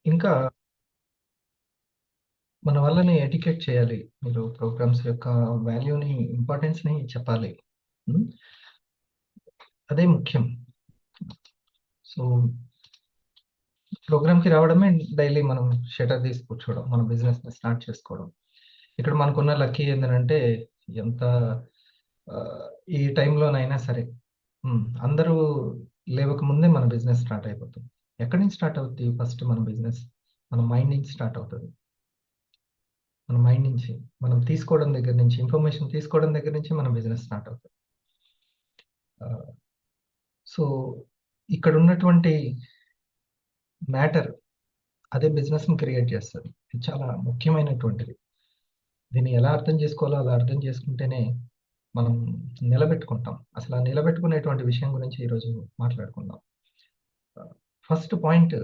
ఇంకా మన వాళ్ళని ఎడ్యుకేట్ చేయాలి. మీరు ప్రోగ్రామ్స్ యొక్క వాల్యూని, ఇంపార్టెన్స్‌ని చెప్పాలి. హ్మ్. అదే ముఖ్యం. సో, ప్రోగ్రామ్‌కి రావడమే డైలీ మనం షట్టర్ తీసి కూర్చోవడం. మన బిజినెస్‌ని స్టార్ట్ చేసుకోవడం. ఇక్కడ మనకున్న లక్కీ ఏందనంటే ఎంత ఆహ్, ఈ టైంలోనైనా సరే అందరూ లేవకముందే మన బిజినెస్ స్టార్ట్ అయిపోతుంది. ఎక్కడి నుంచి స్టార్ట్ అవుద్ది ఫస్ట్ మన బిజినెస్? మన మైండ్ నుంచి స్టార్ట్ అవుతది. మన మైండ్ నుంచి. మనం తీసుకోవడం దగ్గర నుంచి, ఇన్ఫర్మేషన్ తీసుకోవడం దగ్గర నుంచి మన బిజినెస్ స్టార్ట్ అవుతది. ఆహ్, సో, ఇక్కడున్నటువంటి మ్యాటర్ అదే బిజినెస్‌ని క్రియేట్ చేస్తది. ఇది చాలా ముఖ్యమైనటువంటిది. దీన్ని ఎలా అర్థం చేసుకోవాలో అలా అర్థం చేసుకుంటేనే మనం నిలబెట్టుకుంటాం. అసలు ఆ నిలబెట్టుకునేటువంటి విషయం గురించి ఈరోజు మాట్లాడుకుందాం. ఆహ్, first point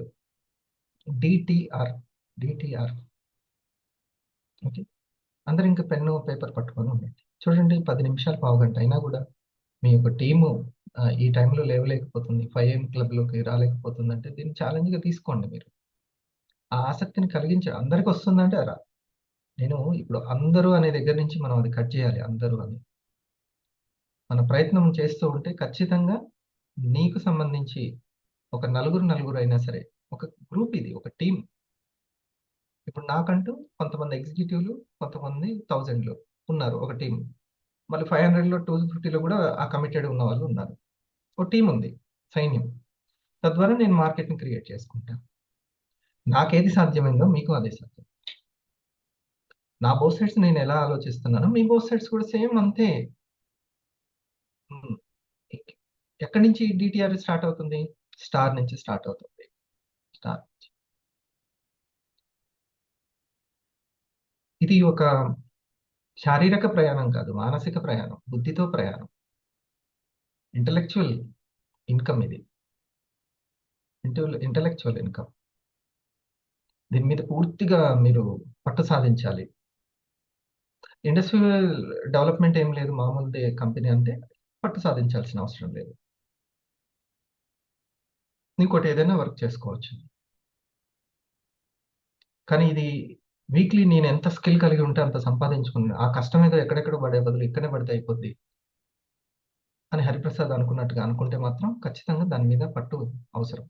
DTR. DTR. Okay. అందరూ ఇంక పెన్ను, పేపర్ పట్టుకొని ఉండండి. చూడండి 10 నిమిషాలు, పావుగంట అయినా గూడా మీ యొక్క టీము ఈ టైంలో లేవలేకపోతుంది. 5 క్లబ్‌లోకి రాలేకపోతుందంటే దీన్ని ఛాలెంజ్‌గా తీసుకోండి మీరు. ఆ ఆసక్తిని కలిగించ అందరికొస్తుందంటే నేను ఇప్పుడు అందరూ అనే దగ్గర నుంచి మనం అది కట్ చేయాలి. అందరూ అని. మన ప్రయత్నం చేస్తూ ఉంటే ఖచ్చితంగా నీకు సంబంధించి ఒక నలుగురైనా సరే, ఒక గ్రూప్ ఇది. ఒక టీమ్. ఇప్పుడు నాకంటూ కొంతమంది ఎగ్జిక్యూటివ్‌లు, కొంతమంది థౌసండ్‌లు ఉన్నారు ఒక టీమ్. మళ్ళీ 500లో, 250లో కూడా ఆ కమిటెడ్ ఉన్నవాళ్ళు ఉన్నారు. ఒక టీమ్ ఉంది. సైన్యం. తద్వారా నేను మార్కెట్‌ని క్రియేట్ చేసుకుంటా. నాకేది సాధ్యమైందో మీకు అదే సాధ్యం. నా బోత్ సైడ్స్ నేనెలా ఆలోచిస్తున్నానో మీ బోత్ సైడ్స్ కూడా సేమ్ అంతే. హ్మ్. ఎక్ ఎక్కడి నుంచి డీటీఆర్ స్టార్ట్ అవుతుంది? స్టార్ నుంచి స్టార్ట్ అవుతుంది. స్టార్. ఇది ఒక శారీరక ప్రయాణం కాదు. మానసిక ప్రయాణం. బుద్ధితో ప్రయాణం. ఇంటలెక్చువల్ ఇన్‌కమ్ ఇది. Intellectual income. దీని మీద పూర్తిగా మీరు పట్టు సాధించాలి. ఇండస్ట్రియల్ డెవలప్‌మెంట్ ఏం లేదు. మామూలుదే కంపెనీ అంటే పట్టు సాధించాల్సిన అవసరం లేదు. ఇంకోటి ఏదైనా వర్క్ చేసుకోవచ్చు. కానీ ఇది వీక్లీ నేను ఎంత స్కిల్ కలిగి ఉంటే అంత సంపాదించుకున్నా. ఆ కష్టం ఏదో ఎక్కడెక్కడో పడే బదులు ఇక్కడనే పడితే అయిపోద్ది అని హరిప్రసాద్ అనుకున్నట్టుగా అనుకుంటే మాత్రం ఖచ్చితంగా దాని మీద పట్టు అవసరం.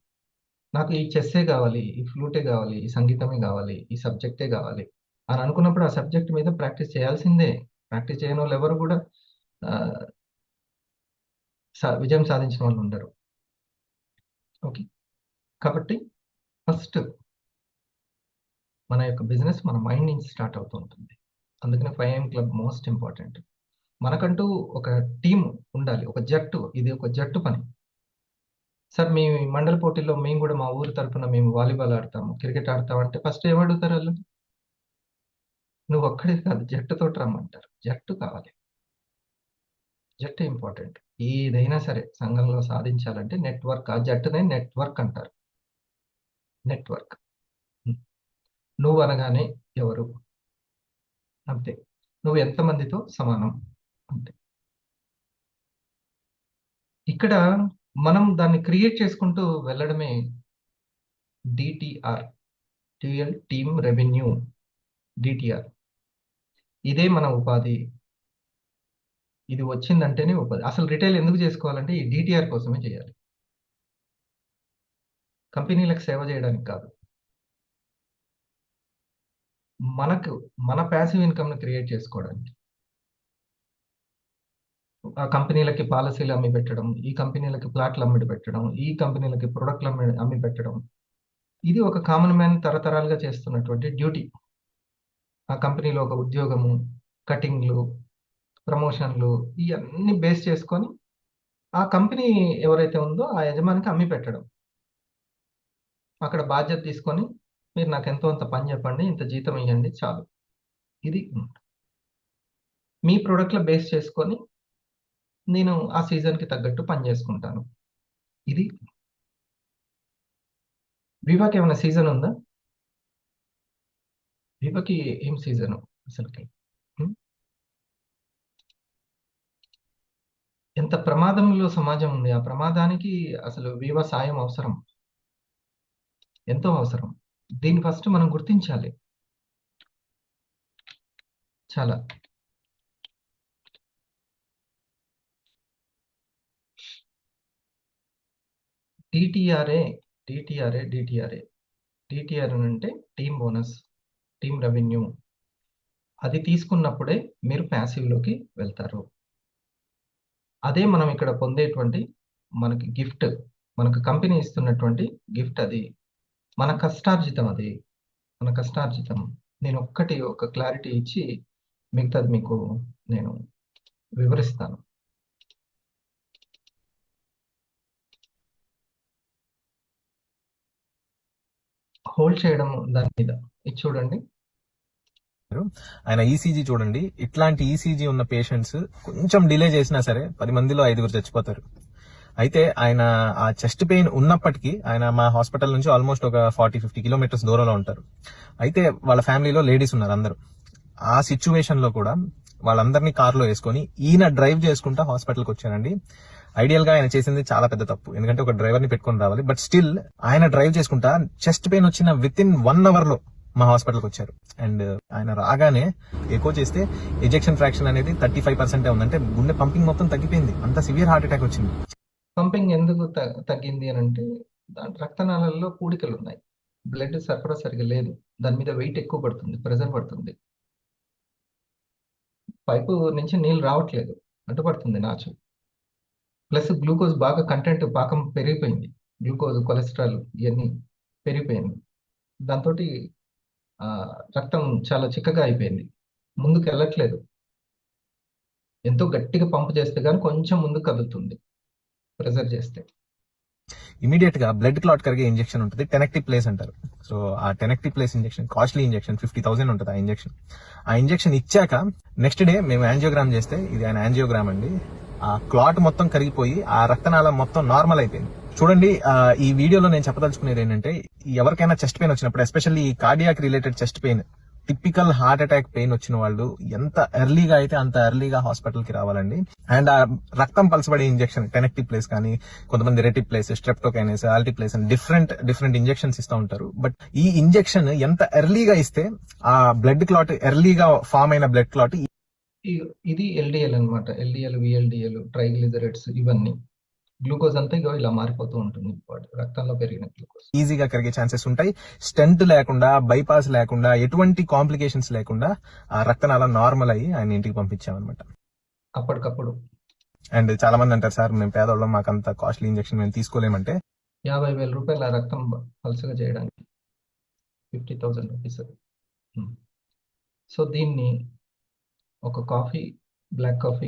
నాకు ఈ చెస్సే గావాలి, ఈ ఫ్లూటే గావాలి, ఈ సంగీతమే గావాలి, ఈ సబ్జెక్టే గావాలి అని అనుకున్నప్పుడు ఆ సబ్జెక్ట్ మీద ప్రాక్టీస్ చేయాల్సిందే. ప్రాక్టీస్ చేయనోళ్ళెవరు గూడా ఆహ్, విజయం సాధించిన వాళ్ళుండరు. ఓకే. కాబట్టి ఫస్ట్ మన యొక్క బిజినెస్ మన మైండ్ నుంచి స్టార్ట్ అవుతూ ఉంటుంది. అందుకనే 5 AM క్లబ్ మోస్ట్ ఇంపార్టెంట్. మనకంటూ ఒక టీమ్ ఉండాలి. ఒక జట్టు. ఇది ఒక జట్టు పని. సార్ మీ మండల పోటీల్లో మేము గూడా మా ఊరు తరపున మేము వాలీబాల్ ఆడతాము, క్రికెట్ ఆడతాం అంటే ఫస్ట్ ఏమడుగుతారాళ్ళు? నువ్వొక్కడివి కాదు జట్టుతోటి రమ్మంటారు. జట్టు కావాలి. జట్టు ఇంపార్టెంట్. ఏదైనా సరే సంఘంలో సాధించాలంటే నెట్‌వర్క్ ఆ జట్టునే నెట్‌వర్క్ అంటారు. నెట్‌వర్క్. హ్మ్. నువ్వనగానే ఎవరు? అంతే. నువ్వు ఎంతమందితో సమానం. అంతే. ఇక్కడ మనం దాన్ని క్రియేట్ చేసుకుంటూ వెళ్ళడమే డీటీఆర్. Team revenue. డీటీఆర్. ఇదే మన ఉపాధి. ఇది వచ్చిందంటేనే ఉపాధి. అసలు రిటైల్ ఎందుకు చేసుకోవాలంటే ఈ డీటీఆర్ కోసమే చేయాలి. కంపెనీలకు సేవ చేయడానికి కాదు. మనకు మన పాసివ్ ఇన్‌కమ్‌ని క్రియేట్ చేసుకోవడానికి. ఆ కంపెనీలకి పాలిసీలు అమ్మి పెట్టడం, ఈ కంపెనీలకి ప్లాట్లు అమ్మిడి పెట్టడం, ఈ కంపెనీలకి ప్రొడక్ట్‌లు అమ్మి పెట్టడం. ఇది ఒక కామన్ మ్యాన్ తరతరాలుగా చేస్తున్నటువంటి డ్యూటీ. ఆ కంపెనీలో ఒక ఉద్యోగము, కటింగ్‌లు, ప్రమోషన్‌లు ఇయన్నీ బేస్ చేసుకొని ఆ కంపెనీ ఎవరైతే ఉందో ఆ యజమానికి అమ్మి పెట్టడం. అక్కడ బాధ్యత తీసుకొని మీరు నాకెంతో అంత పని చెప్పండి. ఇంత జీతం ఇయ్యండి చాలు. ఇది మీ ప్రొడక్ట్‌ల బేస్ చేసుకొని నేను ఆ సీజన్‌కి తగ్గట్టు పని చేసుకుంటాను. ఇది వివాకేమైనా సీజన్ ఉందా? వివకి ఏం సీజను అసలకి? హ్మ్. ఎంత ప్రమాదంలో సమాజం ఉంది. ఆ ప్రమాదానికి అసలు వివ సాయం అవసరం. ఎంతో అవసరం. దీన్ని ఫస్ట్ మనం గుర్తించాలి. చాలా డిటిఆర్ఏ డిటిఆర్ఏ డిటిఆర్ఏ డిటిఆర్ అంటే టీమ్ బోనస్, టీమ్ రెవెన్యూ. అది తీసుకున్నప్పుడే మీరు ప్యాసివ్‌లోకి వెళ్తారు. అదే మనం ఇక్కడ పొందేటువంటి మనకి గిఫ్ట్. మనకు కంపెనీ ఇస్తున్నటువంటి గిఫ్ట్ అది. మన కష్టార్జితం అది. మన కష్టార్జితం. నేను ఒక క్లారిటీ ఇచ్చి మిగతాది మీకు నేను వివరిస్తాను. హోల్డ్ చేయడం దాని మీద. ఇది చూడండి. ఆయన ఈసీజీ చూడండి. ఇట్లాంటి ఈసీజీ ఉన్న పేషెంట్స్ కొంచెం డిలే చేసినా సరే 10 మందిలో 5 చచ్చిపోతారు. అయితే ఆయన ఆ చెస్ట్ పెయిన్ ఉన్నప్పటికీ ఆయన మా హాస్పిటల్ నుంచి ఆల్మోస్ట్ ఒక 40-50 కిలోమీటర్స్ దూరంలో ఉంటారు. అయితే వాళ్ళ ఫ్యామిలీలో లేడీస్ ఉన్నారు అందరూ. ఆ సిచ్యువేషన్ లో కూడా వాళ్ళందరినీ కార్లో వేసుకొని ఈయన డ్రైవ్ చేసుకుంటా హాస్పిటల్కి వచ్చారండి. ఐడియల్ గా ఆయన చేసింది చాలా పెద్ద తప్పు, ఎందుకంటే ఒక డ్రైవర్ ని పెట్టుకొని రావాలి. బట్ స్టిల్ ఆయన డ్రైవ్ చేసుకుంటా చెస్ట్ పెయిన్ వచ్చిన విత్ ఇన్ 1 అవర్ లో మా హాస్పిటల్కి వచ్చారు. అండ్ ఆయన రాగానే ఎకో చేస్తే ఎజెక్షన్ ఫ్రాక్షన్ అనేది 35% ఉంది. అంటే గుండె పంపింగ్ మొత్తం తగ్గిపోయింది. అంత సివియర్ హార్ట్ అటాక్ వచ్చింది. పంపింగ్ ఎందుకు తగ్గింది అని అంటే దాని రక్తనాళాల్లో పూడికలు ఉన్నాయి. బ్లడ్ సరఫరా సరిగా లేదు. దాని మీద వెయిట్ ఎక్కువ పడుతుంది, ప్రెజర్ పడుతుంది. పైపు నుంచి నీళ్ళు రావట్లేదు, అడ్డుపడుతుంది నాచు. ప్లస్ గ్లూకోజ్ బాగా కంటెంట్ పాకం పెరిగిపోయింది. గ్లూకోజ్, కొలెస్ట్రాల్ ఇవన్నీ పెరిగిపోయింది. దాంతో రక్తం చాలా చిక్కగా అయిపోయింది. ముందుకు వెళ్ళట్లేదు. ఎంతో గట్టిగా పంపు చేస్తే కానీ కొంచెం ముందుకు కదులుతుంది ప్రెజర్ చేస్తే. ఇమీడియట్ గా బ్లడ్ క్లాట్ కరిగే ఇంజెక్షన్ ఉంటుంది, టెనెక్టివ్ ప్లేస్ అంటారు. సో ఆ టెనెక్టివ్ ప్లేస్ ఇంజెక్షన్ కాస్ట్లీ ఇంజెక్షన్, 50,000 ఉంటుంది ఆ ఇంజెక్షన్. ఆ ఇంజెక్షన్ ఇచ్చాక నెక్స్ట్ డే మేము యాంజియోగ్రామ్ చేస్తే, ఇది ఆయన యాంజియోగ్రామ్ అండి, ఆ క్లాట్ మొత్తం కరిగిపోయి ఆ రక్తనాళం మొత్తం నార్మల్ అయిపోయింది. చూడండి, ఈ వీడియోలో నేను చెప్పదలుచుకునేది ఏంటంటే, ఎవరికైనా చెస్ట్ పెయిన్ వచ్చినప్పుడు, especially cardiac related chest pain, typical heart attack pain వచ్చిన వాళ్ళు ఎంత ఎర్లీగా అయితే అంత ఎర్లీగా హాస్పిటల్ కి రావాలండి. అండ్ ఆ రక్తం పలసబడే ఇంజెక్షన్, టెనెక్టివ్ ప్లేస్ కానీ, కొంతమంది రెటివ్ ప్లేస్, స్ట్రెప్టోకైనస్, ఆల్టిప్లేస్ అని డిఫరెంట్ ఇంజెక్షన్స్ ఇస్తూ ఉంటారు. బట్ ఈ ఇంజెక్షన్ ఎంత ఎర్లీగా ఇస్తే ఆ బ్లడ్ క్లాట్, ఎర్లీగా ఫామ్ అయిన బ్లడ్ క్లాట్, ఇది ఎల్డిఎల్ అనమాట. ఎల్డిఎల్, విఎల్డిఎల్, ట్రైగ్లిజరైడ్స్, ఇవన్నీ గ్లూకోజ్ అంతా ఇలా మారిపోతూ ఉంటుంది. రక్తంలో పెరిగిన గ్లూకోజ్ ఈజీగా కరిగే ఛాన్సెస్ ఉంటాయి. స్టెంట్ లేకుండా, బైపాస్ లేకుండా, ఎటువంటి కాంప్లికేషన్స్ లేకుండా ఆ రక్తనాళం నార్మల్ అయ్యి ఆయన ఇంటికి పంపించామన్నమాట అప్పటికప్పుడు. అండ్ చాలా మంది అంటారు, సార్ మేము పేదవాళ్ళం, మాకు అంత కాస్ట్లీ ఇంజెక్షన్ మేము తీసుకోలేమంటే. 50,000 రూపాయలు ఆ రక్తం పలసగా చేయడానికి 50,000 రూపీస్. సో దీన్ని ఒక కాఫీ, బ్లాక్ కాఫీ,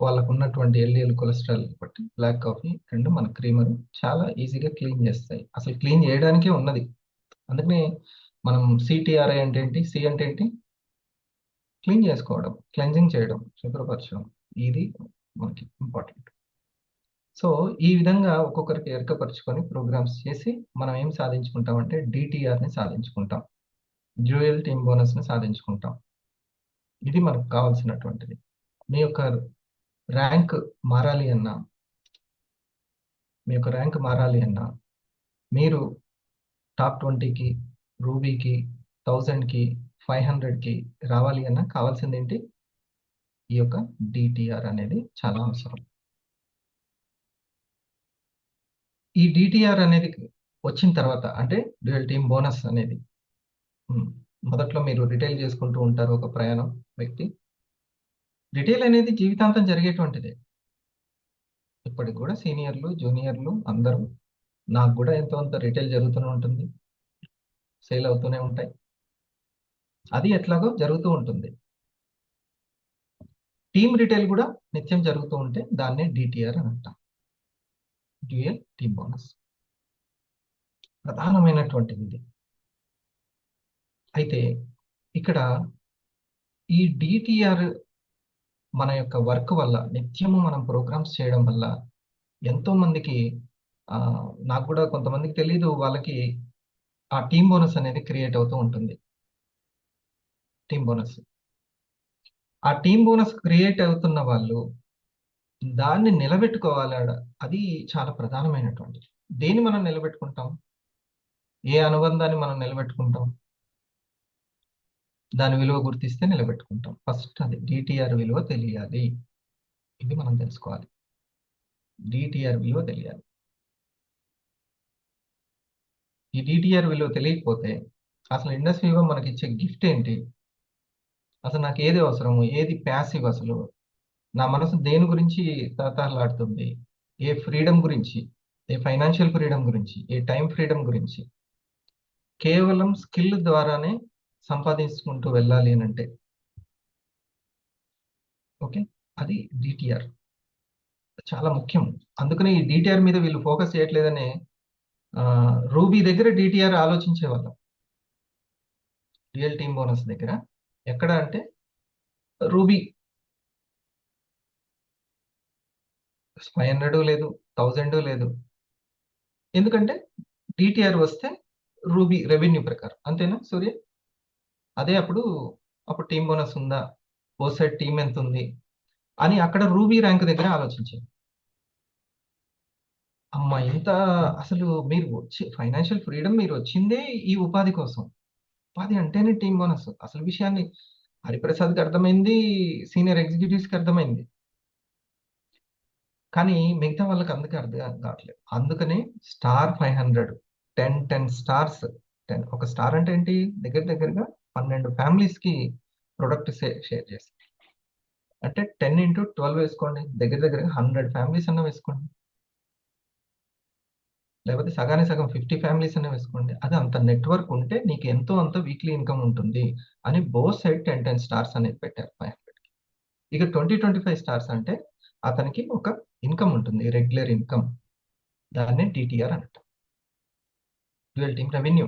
వాళ్ళకు ఉన్నటువంటి ఎల్డిఎల్ కొలెస్ట్రాల్ బట్టి బ్లాక్ కాఫీ అండ్ మన క్రీమర్ చాలా ఈజీగా క్లీన్ చేస్తాయి. అసలు క్లీన్ చేయడానికే ఉన్నది. అందుకనే మనం సిటిఆర్ఐ అంటే ఏంటి, సి అంటే ఏంటి, క్లీన్ చేసుకోవడం, క్లెన్జింగ్ చేయడం, శుభ్రపరచడం. ఇది మనకి ఇంపార్టెంట్. సో ఈ విధంగా ఒక్కొక్కరికి ఎరకపరుచుకొని ప్రోగ్రామ్స్ చేసి మనం ఏం సాధించుకుంటామంటే డిటిఆర్ని సాధించుకుంటాం, డ్యూయల్ టీమ్ బోనస్ని సాధించుకుంటాం. ఇది మనకు కావాల్సినటువంటిది. మీ యొక్క ర్యాంక్ మారాలి అన్నా, మీరు టాప్ 20కి, రూబీకి, 1000కి, 500కి రావాలి అన్నా కావాల్సింది ఏంటి, ఈ యొక్క డిటిఆర్ అనేది చాలా అవసరం. ఈ డిటిఆర్ అనేది వచ్చిన తర్వాత, అంటే డ్యూయల్ టీమ్ బోనస్ అనేది, మొదట్లో మీరు రిటైల్ చేసుకుంటూ ఉంటారు ఒక ప్రయాణం వ్యక్తి. రిటైల్ అనేది జీవితాంతం జరిగేటువంటిదే. ఇప్పటికి కూడా సీనియర్లు, జూనియర్లు అందరూ, నాకు కూడా ఎంతో అంత రిటైల్ జరుగుతూనే ఉంటుంది, సేల్ అవుతూనే ఉంటాయి. అది ఎట్లాగో జరుగుతూ ఉంటుంది. టీమ్ రిటైల్ కూడా నిత్యం జరుగుతూ ఉంటే దాన్నే డిటిఆర్ అని అంటాం, డ్యూయల్ టీమ్ బోనస్. ప్రధానమైనటువంటిది ఇది. అయితే ఇక్కడ ఈ డిటిఆర్ మన యొక్క వర్క్ వల్ల, నిత్యము మనం ప్రోగ్రామ్స్ చేయడం వల్ల ఎంతో మందికి, నాకు కూడా కొంతమందికి తెలియదు, వాళ్ళకి ఆ టీమ్ బోనస్ అనేది క్రియేట్ అవుతూ ఉంటుంది. టీమ్ బోనస్, ఆ టీమ్ బోనస్ క్రియేట్ అవుతున్న వాళ్ళు దాన్ని నిలబెట్టుకోవాలి. అది చాలా ప్రధానమైనటువంటిది. దేన్ని మనం నిలబెట్టుకుంటాం, ఏ అనుబంధాన్ని మనం నిలబెట్టుకుంటాం? దాని విలువ గుర్తిస్తే నిలబెట్టుకుంటాం. ఫస్ట్ అది డిటిఆర్ విలువ తెలియాలి. ఇది మనం తెలుసుకోవాలి. డిటిఆర్ విలువ తెలియాలి. ఈ డిటిఆర్ విలువ తెలియకపోతే అసలు ఇండస్ వివో మనకి ఇచ్చే గిఫ్ట్ ఏంటి? అసలు నాకు ఏది అవసరము, ఏది ప్యాసివ్, అసలు నా మనసు దేని గురించి తహతహలాడుతుంది, ఏ ఫ్రీడమ్ గురించి, ఏ ఫైనాన్షియల్ ఫ్రీడమ్ గురించి, ఏ టైం ఫ్రీడమ్ గురించి, కేవలం స్కిల్ ద్వారానే సంపాదించుకుంటూ వెళ్ళాలి అని అంటే ఓకే, అది డిటిఆర్ చాలా ముఖ్యం. అందుకనే ఈ డిటిఆర్ మీద వీళ్ళు ఫోకస్ చేయట్లేదనే రూబీ దగ్గర డిటిఆర్ ఆలోచించేవాళ్ళం. రియల్ టీమ్ బోనస్ దగ్గర ఎక్కడ అంటే రూబీ 500 లేదు, 1000 లేదు. ఎందుకంటే డిటిఆర్ వస్తే రూబీ రెవెన్యూ ప్రకారం, అంతేనా సూర్య? అదే అప్పుడు టీమ్ బోనస్ ఉందా, ఓ సైడ్ టీం ఎంత ఉంది అని అక్కడ రూబీ ర్యాంక్ దగ్గర ఆలోచించారు. అమ్మ ఇంత, అసలు మీరు వచ్చి ఫైనాన్షియల్ ఫ్రీడమ్ మీరు వచ్చిందే ఈ ఉపాధి కోసం. ఉపాధి అంటేనే టీమ్ బోనస్. అసలు విషయాన్ని హరిప్రసాద్కి అర్థమైంది, సీనియర్ ఎగ్జిక్యూటివ్స్కి అర్థమైంది, కానీ మిగతా వాళ్ళకి అందుకే అర్థం కావట్లేదు. అందుకనే స్టార్ 500, 10 స్టార్స్. ఒక స్టార్ అంటే ఏంటి? దగ్గర దగ్గరగా 12 ఫ్యామిలీస్ కి ప్రొడక్ట్ షేర్ చేసి, అంటే 10 x 12 వేసుకోండి, దగ్గర దగ్గరగా 100 ఫ్యామిలీస్ అన్న వేసుకోండి, లేకపోతే సగానికి సగం 50 ఫ్యామిలీస్ అన్న వేసుకోండి. అది అంత నెట్వర్క్ ఉంటే నీకు ఎంతో అంత వీక్లీ ఇన్కమ్ ఉంటుంది అని బోత్ సైడ్ 10 స్టార్స్ అనేది పెట్టారు 500. ఇక 20-25 స్టార్స్ అంటే అతనికి ఒక ఇన్కమ్ ఉంటుంది, రెగ్యులర్ ఇన్కమ్. దాన్నే టీటీఆర్ అంటారు, డ్యూయల్ టీమ్ రెవెన్యూ.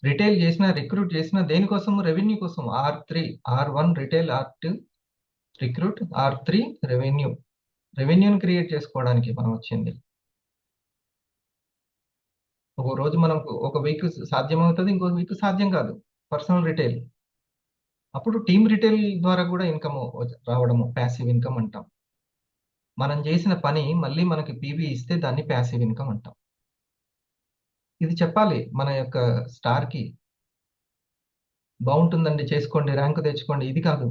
రిటైల్ చేసిన, రిక్రూట్ చేసిన దేనికోసం? రెవెన్యూ కోసం. R1 retail, R2 recruit, R3 revenue. రెవెన్యూని క్రియేట్ చేసుకోవడానికి మనం వచ్చింది. ఒక రోజు మనకు ఒక వీక్ సాధ్యమవుతుంది, ఇంకో వీక్ సాధ్యం కాదు, పర్సనల్ రిటైల్. అప్పుడు టీమ్ రిటైల్ ద్వారా కూడా ఇన్కమ్ రావడము ప్యాసివ్ ఇన్కమ్ అంటాం. మనం చేసిన పని మళ్ళీ మనకి పీవీ ఇస్తే దాన్ని ప్యాసివ్ ఇన్కమ్ అంటాం. ఇది చెప్పాలి మన యొక్క స్టార్ కి, బాగుంటుందండి చేసుకోండి, ర్యాంక్ తెచ్చుకోండి, ఇది కాదు.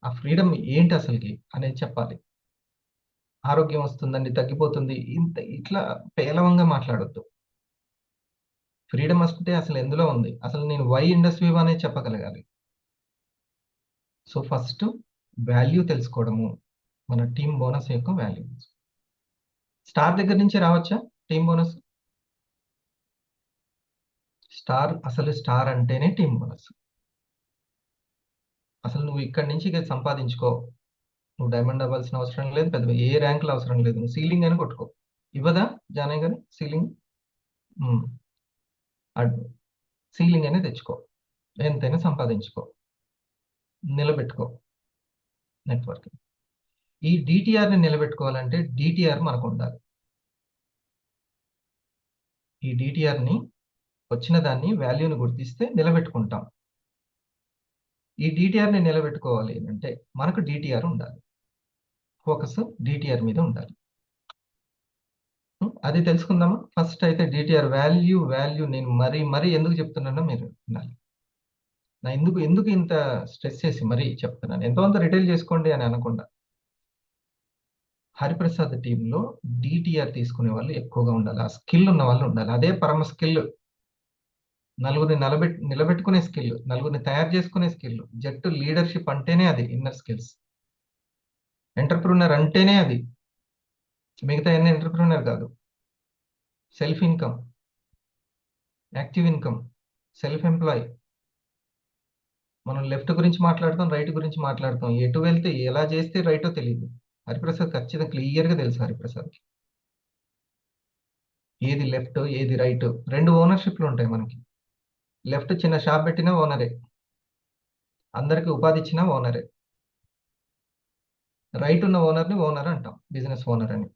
ఆ ఫ్రీడమ్ ఏంటి అసలుకి అనేది చెప్పాలి. ఆరోగ్యం వస్తుందండి, తగ్గిపోతుంది, ఇంత ఇట్లా పేలవంగా మాట్లాడొద్దు. ఫ్రీడమ్ వస్తుంటే అసలు ఎందులో ఉంది, అసలు నేను వై ఇండస్ట్రీ అనేది చెప్పగలగాలి. సో ఫస్ట్ వాల్యూ తెలుసుకోవడము, మన టీమ్ బోనస్ యొక్క వాల్యూ. స్టార్ దగ్గర నుంచి రావచ్చా టీమ్ బోనస్? అసలు స్టార్ అంటేనే టీమ్ బోనస్. అసలు నువ్వు ఇక్కడి నుంచి ఇక సంపాదించుకో, నువ్వు డైమండ్ అవ్వాల్సిన అవసరం లేదు, పెద్ద ఏ ర్యాంకులు అవసరం లేదు, నువ్వు సీలింగ్ అని కొట్టుకో. ఇవ్వదా జానయ్య గారు సీలింగ్? సీలింగ్ అనే తెచ్చుకో, ఎంతైనా సంపాదించుకో, నిలబెట్టుకో నెట్వర్క్. ఈ డిటిఆర్ని నిలబెట్టుకోవాలంటే డిటిఆర్ మనకు ఉండాలి. ఈ డిటిఆర్ని వచ్చిన దాన్ని వాల్యూని గుర్తిస్తే నిలబెట్టుకుంటాం. ఈ డిటిఆర్ని నిలబెట్టుకోవాలి అంటే మనకు డిటిఆర్ ఉండాలి, ఫోకస్ డిటిఆర్ మీద ఉండాలి. అది తెలుసుకుందామా? ఫస్ట్ అయితే డిటిఆర్ వాల్యూ నేను మరీ ఎందుకు చెప్తున్నానో మీరు వినాలి. నా ఎందుకు ఇంత స్ట్రెస్ చేసి మరీ చెప్తున్నాను, ఎంతోంత రిటైల్ చేసుకోండి అని అనకుండా. హరిప్రసాద్ టీంలో డిటిఆర్ తీసుకునే వాళ్ళు ఎక్కువగా ఉండాలి, ఆ స్కిల్ ఉన్న వాళ్ళు ఉండాలి. అదే పరమ స్కిల్. నలుగురిని నిలబెట్టుకునే స్కిల్, నలుగురిని తయారు చేసుకునే స్కిల్. జట్టు లీడర్షిప్ అంటేనే అది ఇన్నర్ స్కిల్స్. ఎంటర్ప్రినర్ అంటేనే అది, మిగతా ఎన్ని ఎంటర్ప్రినర్ కాదు. Self income, active income, self employee. మనం లెఫ్ట్ గురించి మాట్లాడతాం, రైట్ గురించి మాట్లాడతాం, ఎటు వెళ్తే ఎలా చేస్తే రైటో తెలియదు. హరిప్రసాద్ ఖచ్చితంగా క్లియర్గా తెలుసు హరిప్రసాద్కి ఏది లెఫ్ట్ ఏది రైట్. రెండు ఓనర్షిప్లు ఉంటాయి మనకి. లెఫ్ట్ చిన్న షాప్ పెట్టినా ఓనరే, అందరికి ఉపాధి ఇచ్చినా ఓనరే. రైట్ ఉన్న ఓనర్ని ఓనర్ అంటాం, బిజినెస్ ఓనర్ అని.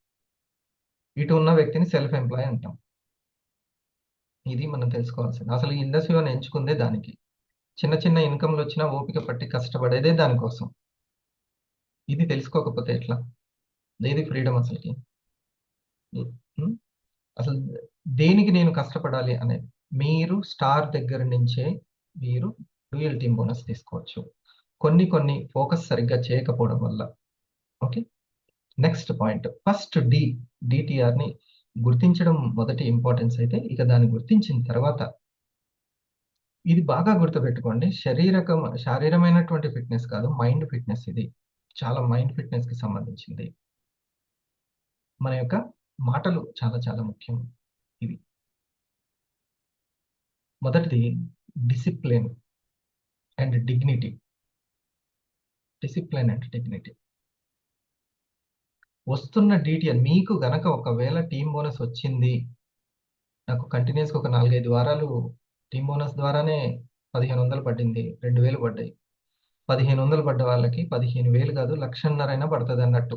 ఇటు ఉన్న వ్యక్తిని సెల్ఫ్ ఎంప్లాయ్ అంటాం. ఇది మనం తెలుసుకోవాల్సింది. అసలు ఈ ఇండస్ట్రీని ఎంచుకుందే దానికి. చిన్న చిన్న ఇన్కమ్లు వచ్చినా ఓపిక పట్టి కష్టపడేదే దానికోసం. ఇది తెలుసుకోకపోతే ఎట్లా? ఏది ఫ్రీడమ్ అసలుకి? ఉం? అసలు దేనికి నేను కష్టపడాలి అనేది మీరు స్టార్ దగ్గర నుంచే మీరు డ్యూయల్ టీమ్ బోనస్ తీసుకోవచ్చు. కొన్ని ఫోకస్ సరిగ్గా చేయకపోవడం వల్ల. Okay, next point first DTR ని గుర్తించడం మొదటి ఇంపార్టెన్స్ అయితే, ఇక దాన్ని గుర్తించిన తర్వాత ఇది బాగా గుర్తుపెట్టుకోండి, శారీరమైనటువంటి ఫిట్నెస్ కాదు, మైండ్ ఫిట్నెస్. ఇది చాలా మైండ్ ఫిట్నెస్ కి సంబంధించింది. మన యొక్క మాటలు చాలా చాలా ముఖ్యం. ఇవి మొదటిది discipline and dignity. Discipline and dignity. వస్తున్న డిటిఆర్ మీకు గనక ఒకవేళ టీమ్ బోనస్ వచ్చింది, నాకు కంటిన్యూస్గా ఒక 4-5 వారాలు టీమ్ బోనస్ ద్వారానే 1500 పడింది, 2000 పడ్డాయి. 1500 పడ్డ వాళ్ళకి 15,000 కాదు, 1,500,000 పడుతుంది అన్నట్టు.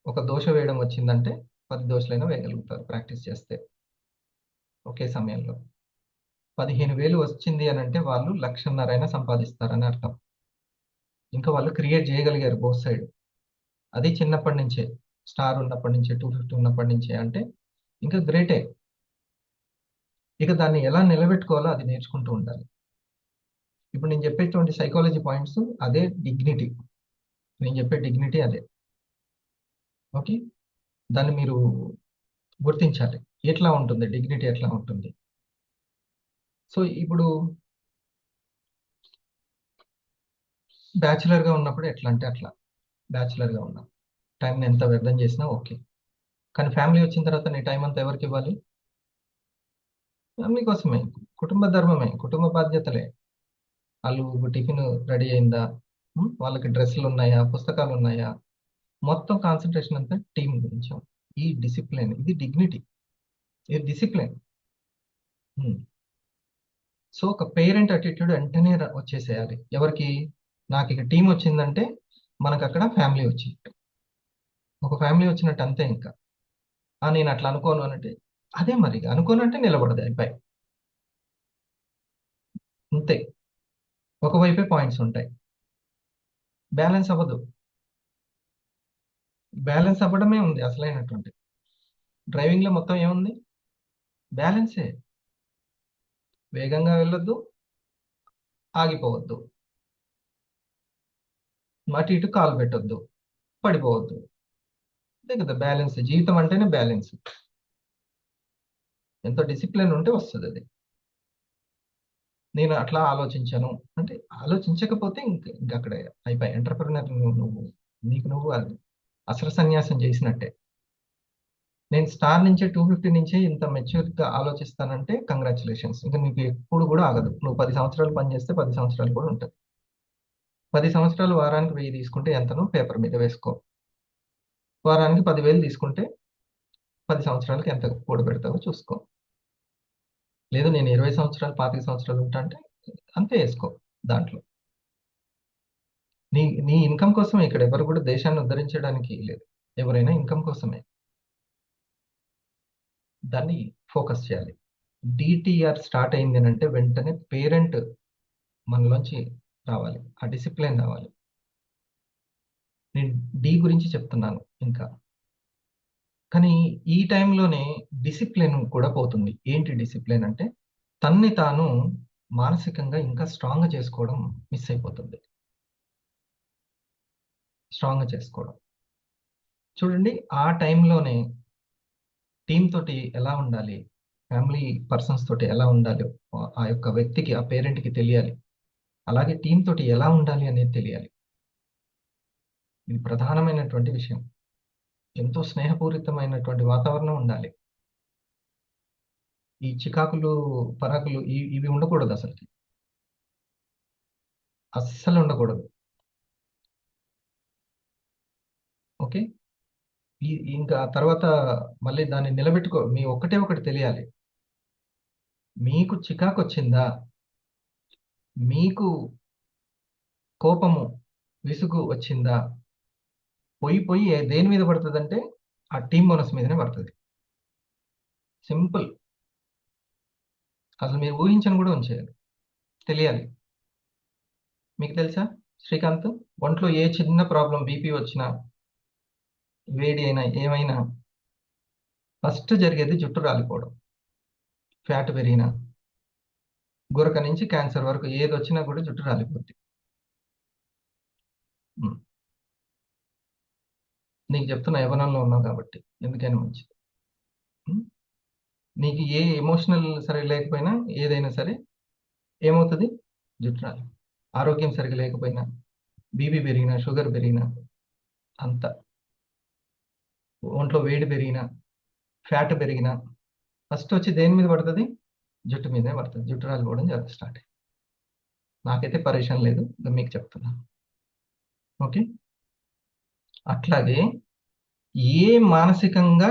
ఒక దోశ వేయడం వచ్చిందంటే 10 దోశలైనా వేయగలుగుతారు ప్రాక్టీస్ చేస్తే ఒకే సమయంలో. 15,000 వచ్చింది అని అంటే వాళ్ళు 1,500,000 సంపాదిస్తారని అర్థం. ఇంకా వాళ్ళు క్రియేట్ చేయగలిగారు బోత్ సైడ్. అది చిన్నప్పటి నుంచే, స్టార్ ఉన్నప్పటి నుంచే, 250 ఉన్నప్పటి నుంచే అంటే ఇంకా గ్రేటే. ఇక దాన్ని ఎలా నిలబెట్టుకోవాలో అది నేర్చుకుంటూ ఉండాలి. ఇప్పుడు నేను చెప్పేటువంటి సైకాలజీ పాయింట్స్ అదే డిగ్నిటీ. నేను చెప్పే డిగ్నిటీ అదే. ఓకే, దాన్ని మీరు గుర్తించాలి. ఎట్లా ఉంటుంది డిగ్నిటీ, ఎట్లా ఉంటుంది. సో ఇప్పుడు బ్యాచులర్గా ఉన్నప్పుడు ఎట్లా అంటే అట్లా, బ్యాచులర్గా ఉన్నా టైంని ఎంత వ్యర్థం చేసినా ఓకే. కానీ ఫ్యామిలీ వచ్చిన తర్వాత నీ టైం అంతా ఎవరికి ఇవ్వాలి? ఫ్యామిలీ కోసమే, కుటుంబ ధర్మమే, కుటుంబ బాధ్యతలే. వాళ్ళు టిఫిన్ రెడీ అయిందా, వాళ్ళకి డ్రెస్సులు ఉన్నాయా, పుస్తకాలు ఉన్నాయా, మొత్తం కాన్సన్ట్రేషన్ అంతా టీం గురించి. ఈ డిసిప్లిన్, ఇది డిగ్నిటీ, ఇది డిసిప్లిన్. సో ఒక పేరెంట్ అటిట్యూడ్ వెంటనే వచ్చేసేయాలి. ఎవరికి? నాకు ఇక టీం వచ్చిందంటే మనకు అక్కడ ఫ్యామిలీ వచ్చినట్టు, ఒక ఫ్యామిలీ వచ్చినట్టు అంతే. ఇంకా నేను అట్లా అనుకోను అనంటే అదే మరి, అనుకోను అంటే నిలబడదు అబ్బాయి, అంతే. ఒకవైపే పాయింట్స్ ఉంటాయి, బ్యాలెన్స్ అవ్వదు. బ్యాలెన్స్ అవ్వడమే ఉంది అసలైనటువంటి డ్రైవింగ్ లో. మొత్తం ఏముంది? బ్యాలెన్సే. వేగంగా వెళ్ళొద్దు, ఆగిపోవద్దు, అటు ఇటు కాలు పెట్టొద్దు, పడిపోవద్దు. అంతే కదా బ్యాలెన్స్. జీవితం అంటేనే బ్యాలెన్స్. ఎంతో డిసిప్లిన్ ఉంటే వస్తుంది అది. నేను అట్లా ఆలోచించాను అంటే, ఆలోచించకపోతే ఇంక అక్కడ అయిపోయి ఎంటర్ప్రినర్ నువ్వు నీకు నువ్వు అసలు సన్యాసం చేసినట్టే. నేను స్టార్ నుంచే 250 నుంచే ఇంత మెచ్యూర్గా ఆలోచిస్తానంటే కంగ్రాచులేషన్స్. ఇంకా నీకు ఎప్పుడు కూడా ఆగదు. నువ్వు 10 సంవత్సరాలు పనిచేస్తే 10 సంవత్సరాలు కూడా ఉంటుంది. 10 సంవత్సరాలు వారానికి 1000 తీసుకుంటే ఎంతనో పేపర్ మీద వేసుకో. వారానికి 10,000 తీసుకుంటే 10 సంవత్సరాలకి ఎంత కూడబెడతావో చూసుకో. లేదు నేను 20 సంవత్సరాలు 25 సంవత్సరాలు ఉంటా అంటే అంతే వేసుకో. దాంట్లో నీ నీ ఇన్కమ్ కోసమే. ఇక్కడ ఎవరు కూడా దేశాన్ని ఉద్ధరించడానికి లేదు, ఎవరైనా ఇన్కమ్ కోసమే. దాన్ని ఫోకస్ చేయాలి. డిటిఆర్ స్టార్ట్ అయింది అని అంటే వెంటనే పేరెంట్ మనలోంచి రావాలి, ఆ డిసిప్లిన్ రావాలి. నేను డి గురించి చెప్తున్నాను ఇంకా. కానీ ఈ టైంలోనే డిసిప్లిన్ కూడా పోతుంది. ఏంటి డిసిప్లిన్ అంటే, తన్ని తాను మానసికంగా ఇంకా స్ట్రాంగ్ చేసుకోవడం మిస్ అయిపోతుంది. స్ట్రాంగ్ చేసుకోవడం చూడండి, ఆ టైంలోనే టీమ్ తోటి ఎలా ఉండాలి, ఫ్యామిలీ పర్సన్స్ తోటి ఎలా ఉండాలి, ఆ యొక్క వ్యక్తికి, ఆ పేరెంట్కి తెలియాలి. అలాగే టీమ్ తోటి ఎలా ఉండాలి అనేది తెలియాలి. ఇది ప్రధానమైనటువంటి విషయం. ఎంతో స్నేహపూరితమైనటువంటి వాతావరణం ఉండాలి. ఈ చికాకులు, పరాకులు ఇవి ఉండకూడదు అసలుకి, అస్సలు ఉండకూడదు. ఓకే, ఇంకా తర్వాత మళ్ళీ దాన్ని నిలబెట్టుకో. మీ ఒకటే ఒకటి తెలియాలి, మీకు చికాకు వచ్చిందా, మీకు కోపము, విసుగు వచ్చిందా, పోయి దేని మీద పడుతుందంటే ఆ టీం బోనస్ మీదనే పడుతుంది. సింపుల్. అసలు మీరు ఊహించని కూడా ఉంచేయాలి, తెలియాలి. మీకు తెలుసా శ్రీకాంత్, ఒంట్లో ఏ చిన్న ప్రాబ్లం, బీపీ వచ్చినా, వేడి అయినా, ఏమైనా ఫస్ట్ జరిగేది జుట్టు రాలిపోవడం. ఫ్యాట్ పెరిగినా, గురక నుంచి క్యాన్సర్ వరకు ఏది వచ్చినా కూడా జుట్టు రాలిపోద్ది. ఉమ్. నీకు చెప్తున్నా, యవ్వనంలో ఉన్నావు కాబట్టి ఎందుకైనా మంచిది. ఉమ్. నీకు ఏ ఎమోషనల్ సరే లేకపోయినా ఏదైనా సరే ఏమవుతుంది? జుట్టు రాలి. ఆరోగ్యం సరిగా లేకపోయినా, బీపీ పెరిగినా, షుగర్ పెరిగినా, అంత ఒంట్లో వేడి పెరిగినా, ఫ్యాట్ పెరిగినా ఫస్ట్ వచ్చి దేని మీద పడుతుంది? జుట్టు మీదే పడుతుంది. జుట్టు రాలిపోవడం జరుగుతుంది స్టార్ట్. నాకైతే పరేషాన్ లేదు, మీకు చెప్తున్నా. ఓకే. అట్లాగే ఏ మానసికంగా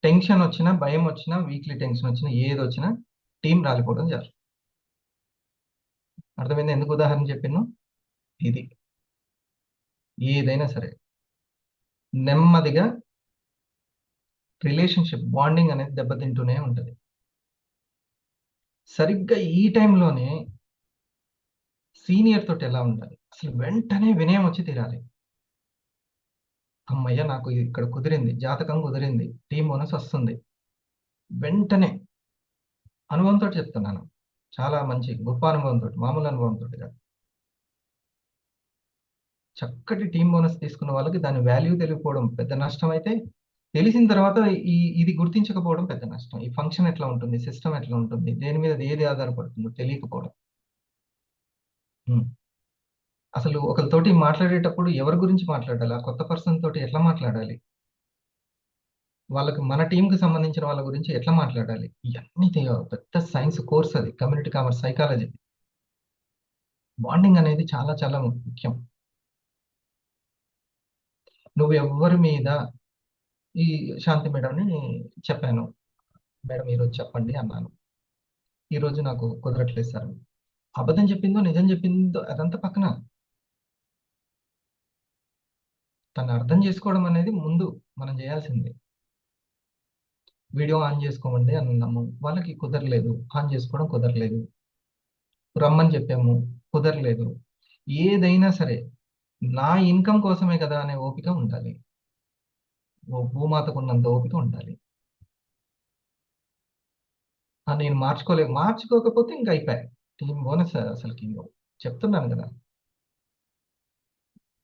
టెన్షన్ వచ్చినా, భయం వచ్చినా, వీక్లీ టెన్షన్ వచ్చినా, ఏది వచ్చినా టీం రాలిపోవడం జరుగుతుంది. అర్థమైంది ఎందుకు ఉదాహరణ చెప్పిను? ఇది ఏదైనా సరే నెమ్మదిగా రిలేషన్షిప్ బాండింగ్ అనేది దెబ్బతింటూనే ఉంటుంది. సరిగ్గా ఈ టైంలోనే సీనియర్ తోటి ఎలా ఉండాలి? అసలు వెంటనే వినయం వచ్చి తీరాలి. అమ్మయ్య, నాకు ఇక్కడ కుదిరింది, జాతకం కుదిరింది, టీం బోనస్ వస్తుంది. వెంటనే అనుభవంతో చెప్తున్నాను, చాలా మంచి గొప్ప అనుభవంతో, మామూలు అనుభవంతో కాదు. చక్కటి టీం బోనస్ తీసుకున్న వాళ్ళకి దాని వాల్యూ తెలియకపోవడం పెద్ద నష్టం అయితే, తెలిసిన తర్వాత ఇది గుర్తించకపోవడం పెద్ద నష్టం. ఈ ఫంక్షన్ ఎట్లా ఉంటుంది, సిస్టమ్ ఎట్లా ఉంటుంది, దేని మీద ఏది ఆధారపడుతుందో తెలియకపోవడం. ఉమ్. అసలు ఒకరితోటి మాట్లాడేటప్పుడు ఎవరి గురించి మాట్లాడాలి, ఆ కొత్త పర్సన్ తోటి ఎట్లా మాట్లాడాలి, వాళ్ళకి మన టీంకి సంబంధించిన వాళ్ళ గురించి ఎట్లా మాట్లాడాలి, ఇవన్నీ పెద్ద సైన్స్ కోర్స్ అది, కమ్యూనిటీ కామర్స్ సైకాలజీ. బాండింగ్ అనేది చాలా చాలా ముఖ్యం. నువ్వు ఎవరి మీద, ఈ శాంతి మేడంని చెప్పాను, మేడం ఈరోజు చెప్పండి అన్నాను, ఈరోజు నాకు కుదరట్లేదు సార్. అబద్ధం చెప్పిందో నిజం చెప్పిందో అదంతా పక్కన, తను అర్థం చేసుకోవడం అనేది ముందు మనం చేయాల్సింది. వీడియో ఆన్ చేసుకోమండి అన్నాము, వాళ్ళకి కుదరలేదు, ఆన్ చేసుకోవడం కుదరలేదు. రమ్మని చెప్పాము, కుదరలేదు. ఏదైనా సరే నా ఇన్కమ్ కోసమే కదా అనే ఓపిక ఉండాలి. ఓ భూమాతకు ఉన్నంత ఓపిక ఉండాలి. నేను మార్చుకోకపోతే ఇంకా అయిపోయాయి టీం బోనస్. అసలుకి చెప్తున్నాను కదా,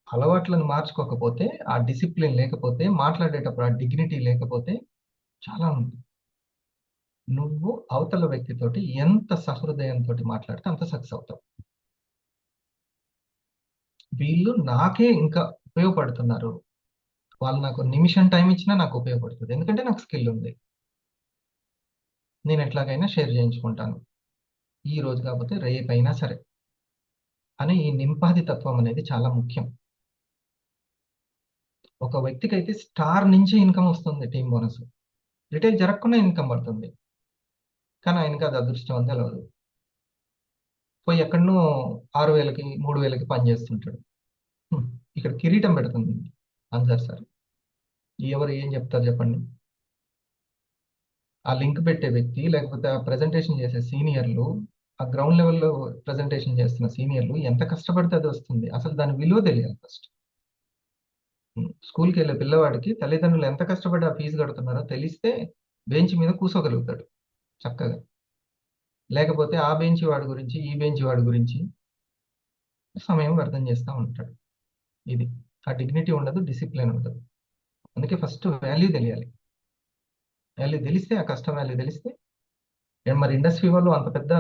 అలవాట్లను మార్చుకోకపోతే, ఆ డిసిప్లిన్ లేకపోతే, మాట్లాడేటప్పుడు ఆ డిగ్నిటీ లేకపోతే చాలా ఉంది. నువ్వు అవతల వ్యక్తితోటి ఎంత సహృదయంతో మాట్లాడితే అంత సక్సెస్ అవుతావు. వీళ్ళు నాకే ఇంకా ఉపయోగపడుతున్నారు, వాళ్ళు నాకు నిమిషం టైం ఇచ్చినా నాకు ఉపయోగపడుతుంది, ఎందుకంటే నాకు స్కిల్ ఉంది, నేను ఎట్లాగైనా షేర్ చేయించుకుంటాను, ఈ రోజు కాకపోతే రేపైనా సరే అని. ఈ నింపాది తత్వం అనేది చాలా ముఖ్యం. ఒక వ్యక్తికి అయితే స్టార్ నుంచి ఇన్కమ్ వస్తుంది టీం బోనస్, రిటైల్ జరగకుండా ఇన్కమ్ పడుతుంది, కానీ ఆయనకి అది అదృష్టం అని తెలియదు. పోయి ఎక్కడనో 6,000కి 3,000కి పని చేస్తుంటాడు. హ్మ్. ఇక్కడ కిరీటం పెడుతుంది ఆన్సర్ సార్. ఎవరు ఏం చెప్తారు చెప్పండి? ఆ లింక్ పెట్టే వ్యక్తి, లేకపోతే ఆ ప్రెజెంటేషన్ చేసే సీనియర్లు, ఆ గ్రౌండ్ లెవెల్లో ప్రెజెంటేషన్ చేస్తున్న సీనియర్లు ఎంత కష్టపడితే అది వస్తుంది, అసలు దాని విలువ తెలియాలి ఫస్ట్. స్కూల్కి వెళ్ళే పిల్లవాడికి తల్లిదండ్రులు ఎంత కష్టపడి ఆ ఫీజు కడుతున్నారో తెలిస్తే బెంచ్ మీద కూర్చోగలుగుతాడు చక్కగా. లేకపోతే ఆ బెంచ్ వాడి గురించి, ఈ బెంచ్ వాడి గురించి సమయం వ్యర్థం చేస్తూ ఉంటాడు. ఇది ఆ డిగ్నిటీ ఉండదు, డిసిప్లిన్ ఉండదు. అందుకే ఫస్ట్ వాల్యూ తెలియాలి. వాల్యూ తెలిస్తే, ఆ కష్టం వాల్యూ తెలిస్తే, మరి ఇండస్ట్రీ వాళ్ళు అంత పెద్ద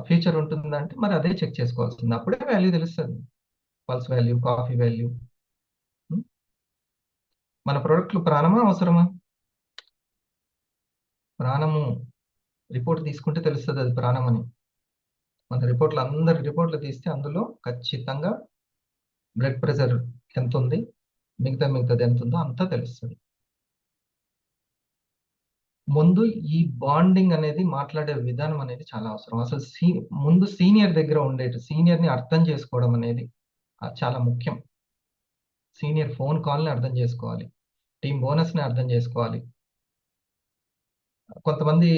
ఫ్యూచర్ ఉంటుందంటే మరి అదే చెక్ చేసుకోవాల్సింది, అప్పుడే వాల్యూ తెలుస్తుంది. Pulse value, coffee value. మన ప్రోడక్ట్లు ప్రాణమా అవసరమా? ప్రాణము. రిపోర్ట్ తీసుకుంటే తెలుస్తుంది అది ప్రాణం అని. మన రిపోర్ట్లు, అందరి రిపోర్ట్లు తీస్తే అందులో ఖచ్చితంగా బ్లడ్ ప్రెషర్ ఎంత ఉంది, మిగతాది ఎంత ఉందో అంతా తెలుస్తుంది. ముందు ఈ బాండింగ్ అనేది, మాట్లాడే విధానం అనేది చాలా అవసరం. అసలు ముందు సీనియర్ దగ్గర సీనియర్ని అర్థం చేసుకోవడం అనేది చాలా ముఖ్యం. సీనియర్ ఫోన్ కాల్ని అర్థం చేసుకోవాలి, టీం బోనస్ని అర్థం చేసుకోవాలి. కొంతమంది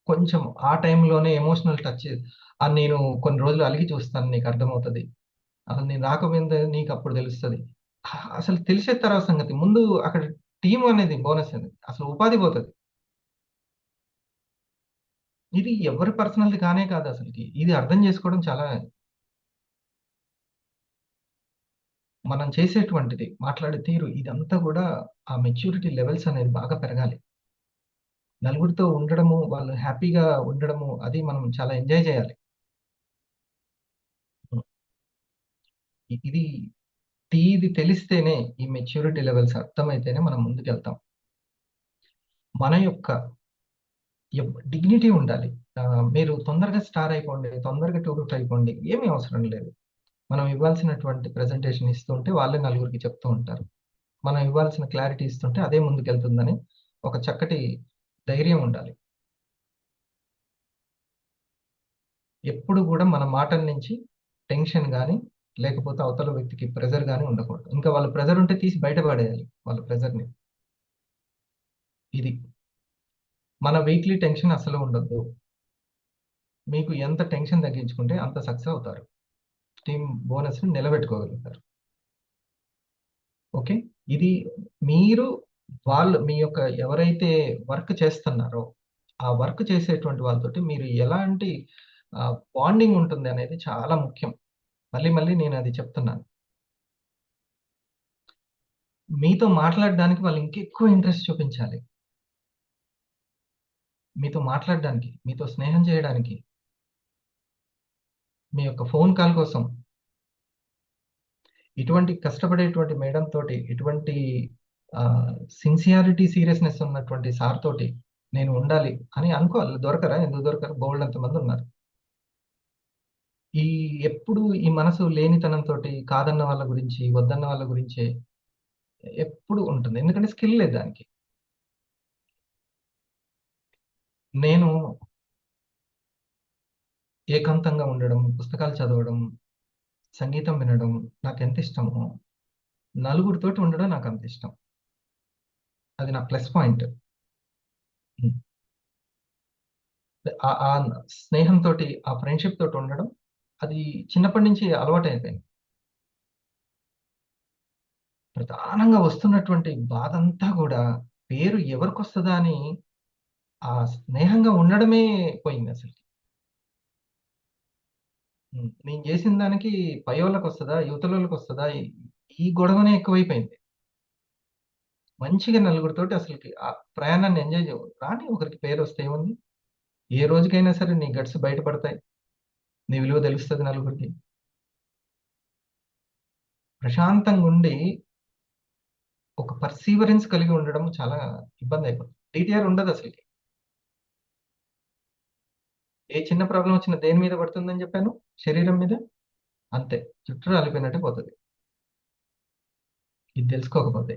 కొంచెం ఆ టైంలోనే ఎమోషనల్ టచ్, నేను కొన్ని రోజులు అలిగి చూస్తాను, నీకు అర్థమవుతుంది, అసలు నేను రాకపోయింది నీకు అప్పుడు తెలుస్తుంది. అసలు తెలిసే తర్వాత సంగతి, ముందు అక్కడ టీం అనేది బోనస్ అనేది అసలు ఉపాధి పోతుంది. ఇది ఎవరి పర్సనల్ది కానే కాదు అసలుకి. ఇది అర్థం చేసుకోవడం చాలా మనం చేసేటువంటిది, మాట్లాడే తీరు ఇదంతా కూడా ఆ మెచ్యూరిటీ లెవెల్స్ అనేది బాగా పెరగాలి. నలుగురితో ఉండడము, వాళ్ళు హ్యాపీగా ఉండడము అది మనం చాలా ఎంజాయ్ చేయాలి. ఇది ఇది తెలిస్తేనే ఈ మెచ్యూరిటీ లెవెల్స్ అర్థమైతేనే మనం ముందుకెళ్తాం. మన యొక్క డిగ్నిటీ ఉండాలి. మీరు తొందరగా స్టార్ అయిపోండి, తొందరగా ట్యూబ్ అయిపోండి, ఏమీ అవసరం లేదు. మనం ఇవ్వాల్సినటువంటి ప్రెజెంటేషన్ ఇస్తుంటే వాళ్ళే నలుగురికి చెప్తూ ఉంటారు. మనం ఇవ్వాల్సిన క్లారిటీ ఇస్తుంటే అదే ముందుకెళ్తుందని ఒక చక్కటి ధైర్యం ఉండాలి. ఎప్పుడు కూడా మన మాటల నుంచి టెన్షన్ గానీ, లేకపోతే అవతల వ్యక్తికి ప్రెజర్ గానీ ఉండకూడదు. ఇంకా వాళ్ళ ప్రెజర్ ఉంటే తీసి బయట పడేయాలి వాళ్ళ ప్రెజర్‌ని. ఇది. మన వీక్లీ టెన్షన్ అస్సలు ఉండొద్దు. మీకు ఎంత టెన్షన్ తగ్గించుకుంటే అంత సక్సెస్ అవుతారు. టీమ్ బోనస్‌ని నిలబెట్టుకోగలుగుతారు. ఓకే. ఇది మీరు మీ యొక్క ఎవరైతే వర్క్ చేస్తున్నారో, ఆ వర్క్ చేసేటువంటి వాళ్ళతోటి మీరు ఎలాంటి బాండింగ్ ఉంటుంది అనేది చాలా ముఖ్యం. మళ్ళీ మళ్ళీ నేనది చెప్తున్నాను. మీతో మాట్లాడడానికి వాళ్ళు ఇంకెక్కువ ఇంట్రెస్ట్ చూపించాలి. మీతో మాట్లాడడానికి, మీతో స్నేహం చేయడానికి, మీ యొక్క ఫోన్ కాల్ కోసం, ఇటువంటి కష్టపడేటువంటి మేడం తోటి, ఇటువంటి సిన్సియారిటీ, సీరియస్‌నెస్ ఉన్నటువంటి సార్ తోటి నేను ఉండాలి అని అనుకోవాలి. దొరకరా? ఎందుకు దొరకరు? బోలెడంత మందున్నారు. ఈ ఎప్పుడు ఈ మనసు లేనితనంతోటి కాదన్న వాళ్ళ గురించి, వద్దన్న వాళ్ళ గురించే ఎప్పుడు ఉంటుంది. ఎందుకంటే స్కిల్ లేదు దానికి. నేను ఏకాంతంగా ఉండడం, పుస్తకాలు చదవడం, సంగీతం వినడం నాకెంత ఇష్టమో, నలుగురితోటి ఉండడం నాకంత ఇష్టం. అది నా ప్లస్ పాయింట్. హ్మ్. ఆ ఆ స్నేహంతోటి, ఆ ఫ్రెండ్‌షిప్ తోటి ఉండడం అది చిన్నప్పటి నుంచి అలవాటయిపోయింది. ప్రధానంగా వస్తున్నటువంటి బాధంతా గూడా పేరు ఎవరికొస్తదా అని ఆ స్నేహంగా ఉండడమే పోయిందసలకి. నేను జేసిన దానికి పయోళ్ళకొస్తదా? యువతలోళ్ళకొస్తదా? ఈ గొడవనే ఎక్కువైపోయింది. మంచిగా నలుగురితోటి అసలకి ఆ ప్రయాణాన్ని ఎంజాయ్ రాని ఒకరికి పేరొస్తే ఏముంది? ఏ రోజుకైనా సరే నీ గట్స్ బయటపడతాయి. నీ విలువ తెలుస్తది నలుగురికి. ప్రశాంతంగుండి ఒక పర్సీవరెన్స్ కలిగి ఉండడం చాలా ఇబ్బందయిపోతుంది. టీటీఆర్ ఉండదసలకి. ఏ చిన్న ప్రాబ్లమ్ వచ్చినా దేని మీద పడుతుందని జెప్పాను? శరీరం మీద. అంతే. చుట్టూ రాలిపోయినట్టే పోతది. ఇది తెలుసుకోకపోతే.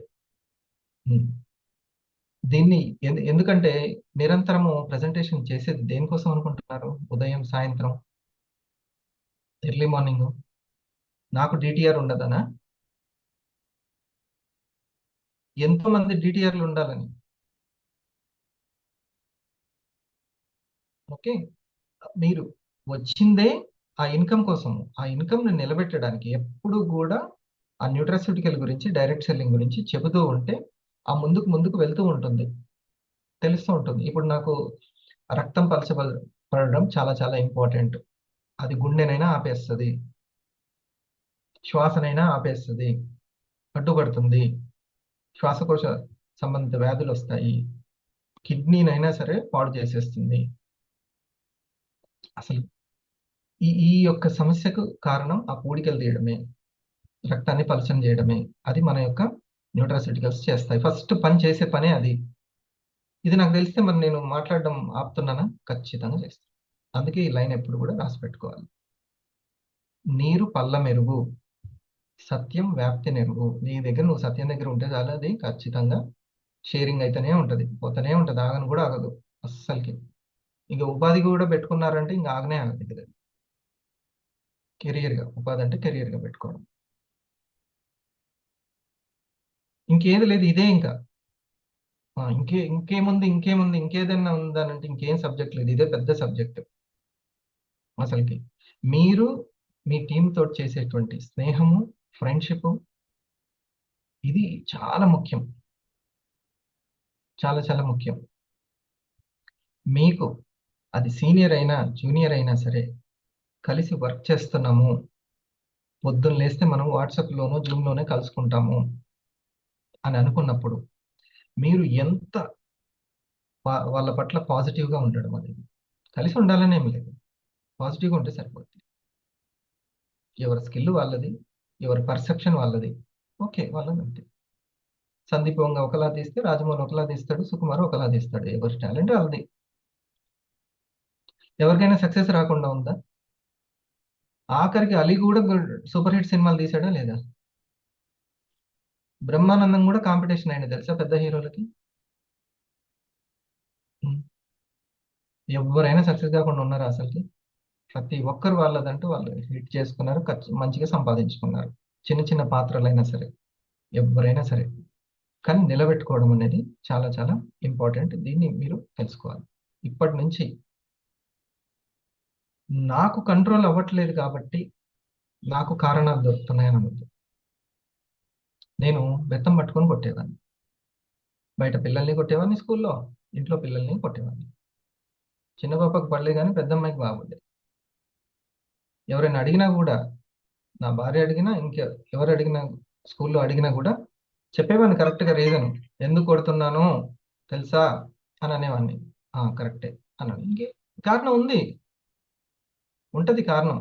హ్మ్. దీన్ని ఎందుకంటే నిరంతరము ప్రెజెంటేషన్ చేసేది దేనికోసం అనుకుంటున్నారు? ఉదయం, సాయంత్రం, ఎర్లీ మార్నింగు. నాకు డీటీఆర్ ఉండదనా? ఎంతో మంది డీటీఆర్‌లు ఉండాలని. ఓకే. మీరు వచ్చిందే ఆ ఇన్‌కమ్ కోసము. ఆ ఇన్‌కమ్‌ని నిలబెట్టడానికి ఎప్పుడు గూడా ఆ న్యూట్రాస్యూటికల్ గురించి, డైరెక్ట్ సెల్లింగ్ గురించి చెబుతూ ఉంటే, ఆ ముందుకు ముందుకు వెళ్తూ ఉంటుంది. తెలుస్తూ ఉంటుంది. ఇప్పుడు నాకు రక్తం పడడం చాలా చాలా ఇంపార్టెంట్. అది గుండెనైనా ఆపేస్తది. శ్వాసనైనా ఆపేస్తది. అడ్డుపడుతుంది. శ్వాసకోశ సంబంధిత వ్యాధులొస్తాయి. కిడ్నీనైనా సరే పాడు చేసేస్తుంది. అసలు ఈ యొక్క సమస్యకు కారణం ఆ పూడికలు తీయడమే. రక్తాన్ని పలచన చేయడమే. అది మన యొక్క న్యూట్రాస్యూటికల్స్ చేస్తాయి. ఫస్ట్ చేసే పనే అది. ఇది నాకు తెలిస్తే మరి నేను మాట్లాడడం ఆపుతున్నానా? ఖచ్చితంగా చేస్తా. అందుకే ఈ లైన్ ఎప్పుడు కూడా రాసిపెట్టుకోవాలి. నీరు పల్ల మెరుగు, సత్యం వ్యాప్తి నెరుగు. నీ దగ్గర నువ్వు సత్యం దగ్గర ఉంటే చాలు అది ఖచ్చితంగా షేరింగ్ అయితేనే ఉంటది. పోతనే ఉంటది. ఆగను కూడా ఆగదు అస్సలకి. ఇంక ఉపాధి కూడా పెట్టుకున్నారంటే ఇంక ఆగనే ఆగదు ఇక అది. కెరియర్‌గా ఉపాధి అంటే కెరియర్‌గా పెట్టుకోవడం. ఇంకేది లేదు ఇదే ఇంకా. ఇంకేముంది, ఇంకేముంది, ఇంకేదన్నా ఉందనంటే ఇంకేం సబ్జెక్ట్ లేదు. ఇదే పెద్ద సబ్జెక్ట్ అసలకి. మీరు మీ టీమ్ తోటి చేసేటువంటి స్నేహము, ఫ్రెండ్‌షిప్పు ఇది చాలా ముఖ్యం. చాలా చాలా ముఖ్యం. మీకు అది సీనియర్ అయినా జూనియర్ అయినా సరే కలిసి వర్క్ చేస్తున్నాము, పొద్దున్న లేస్తే మనం వాట్సాప్లోనో జూమ్లోనే కలుసుకుంటాము అని అనుకున్నప్పుడు మీరు ఎంత వాళ్ళ పట్ల పాజిటివ్గా ఉండడం అనేది. కలిసి ఉండాలని ఏం లేదు, పాజిటివ్గా ఉంటే సరిపోతుంది. ఎవరి స్కిల్ వాళ్ళది, ఎవరి పర్సెప్షన్ వాళ్ళది. ఓకే, వాళ్ళది అంతే. సందీప్ వంగ ఒకలా తీస్తే రాజమౌళి ఒకలా తీస్తాడు, సుకుమార్ ఒకలా తీస్తాడు. ఎవరి టాలెంట్ వాళ్ళది. ఎవరికైనా సక్సెస్ రాకుండా ఉందా? ఆఖరికి అలీ కూడా సూపర్ హిట్ సినిమాలు తీసాడా లేదా? బ్రహ్మానందం కూడా కాంపిటీషన్ అయిన తెలుసా పెద్ద హీరోలకి. ఉం. ఎవరైనా సక్సెస్ కాకుండా ఉన్నారా అసలుకి? ప్రతి ఒక్కరు వాళ్ళదంటూ వాళ్ళు హిట్ చేసుకున్నారు, మంచిగా సంపాదించుకున్నారు. చిన్న చిన్న పాత్రలైనా సరే, ఎవరైనా సరే. కానీ నిలబెట్టుకోవడం అనేది చాలా చాలా ఇంపార్టెంట్. దీన్ని మీరు తెలుసుకోవాలి. ఇప్పటి నుంచి నాకు కంట్రోల్ అవ్వట్లేదు కాబట్టి నాకు కారణాలు దొరుకుతున్నాయని అనొద్దు. నేను బెత్తం పట్టుకొని కొట్టేవాడిని. బయట పిల్లల్ని కొట్టేవాడిని, స్కూల్లో ఇంట్లో పిల్లల్ని కొట్టేవాడిని. చిన్న పాపకు పడలే కానీ పెద్ద అమ్మాయికి బాగుండే. ఎవరైనా అడిగినా కూడా, నా భార్య అడిగినా, ఎవరు అడిగినా, స్కూల్లో అడిగినా కూడా చెప్పేవాడిని కరెక్ట్గా రీజన్. ఎందుకు కొడుతున్నాను తెలుసా అని అనేవాడిని. కరెక్టే అన్నాను. ఇంకే కారణం ఉంది, ఉంటది కారణం.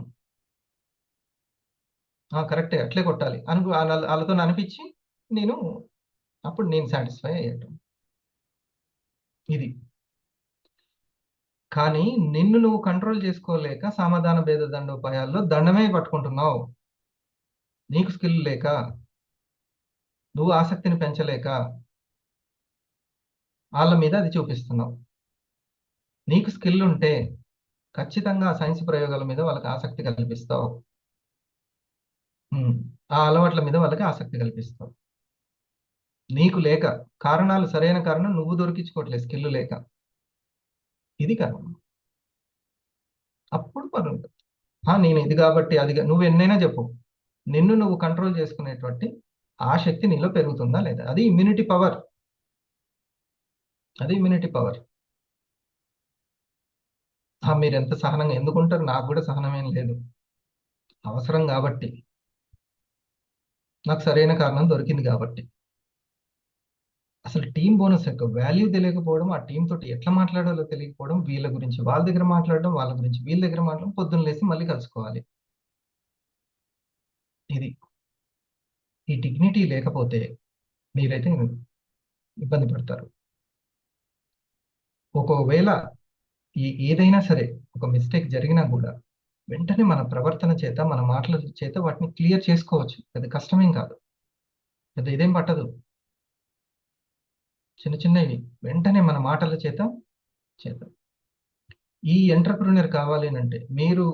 కరెక్టే, అట్లే కొట్టాలి అని వాళ్ళతో అనిపించి నేను అప్పుడు నేను సాటిస్ఫై అయ్యాను. ఇది. కానీ నిన్ను నువ్వు కంట్రోల్ చేసుకోలేక సమాధాన భేద దండోపాయాల్లో దండమే పట్టుకుంటున్నావు. నీకు స్కిల్ లేక, నువ్వు ఆసక్తిని పెంచలేక వాళ్ళ మీద అది చూపిస్తున్నావు. నీకు స్కిల్ ఉంటే ఖచ్చితంగా సైన్స్ ప్రయోగాల మీద వాళ్ళకి ఆసక్తి కల్పిస్తావు. ఆ అలవాట్ల మీద వాళ్ళకి ఆసక్తి కల్పిస్తావు. నీకు లేక, కారణాలు సరైన కారణం నువ్వు దొరికించుకోవట్లేదు, స్కిల్ లేక. ఇది కారణం. అప్పుడు పని ఉంటుంది. నేను ఇది కాబట్టి అది నువ్వు ఎన్నైనా చెప్పు, నిన్ను నువ్వు కంట్రోల్ చేసుకునేటువంటి ఆ శక్తి నీలో పెరుగుతుందా లేదా? అది ఇమ్యూనిటీ పవర్. అది ఇమ్యూనిటీ పవర్. మీరు ఎంత సహనంగా ఎందుకుంటారు? నాకు కూడా సహనమేం లేదు, అవసరం కాబట్టి, నాకు సరైన కారణం దొరికింది కాబట్టి. అసలు టీం బోనస్ యొక్క వాల్యూ తెలియకపోవడం, ఆ టీం తోటి ఎట్లా మాట్లాడాలో తెలియకపోవడం, వీళ్ళ గురించి వాళ్ళ దగ్గర మాట్లాడడం, వాళ్ళ గురించి వీళ్ళ దగ్గర మాట్లాడడం, పొద్దున్న లేసి మళ్ళీ కలుసుకోవాలి. ఇది. ఈ డిగ్నిటీ లేకపోతే మీరైతే ఇబ్బంది పడతారు. ఒకవేళ ఏదైనా సరే ఒక మిస్టేక్ జరిగినా కూడా వెంటనే మన ప్రవర్తన చేత, మన మాటల చేత వాటిని క్లియర్ చేసుకోవచ్చు. పెద్ద కష్టమేం కాదు, పెద్ద ఇదేం పట్టదు. చిన్న చిన్నవి వెంటనే మన మాటల చేత చేద్దాం. ఈ ఎంటర్ప్రినర్ కావాలి అంటే మీరు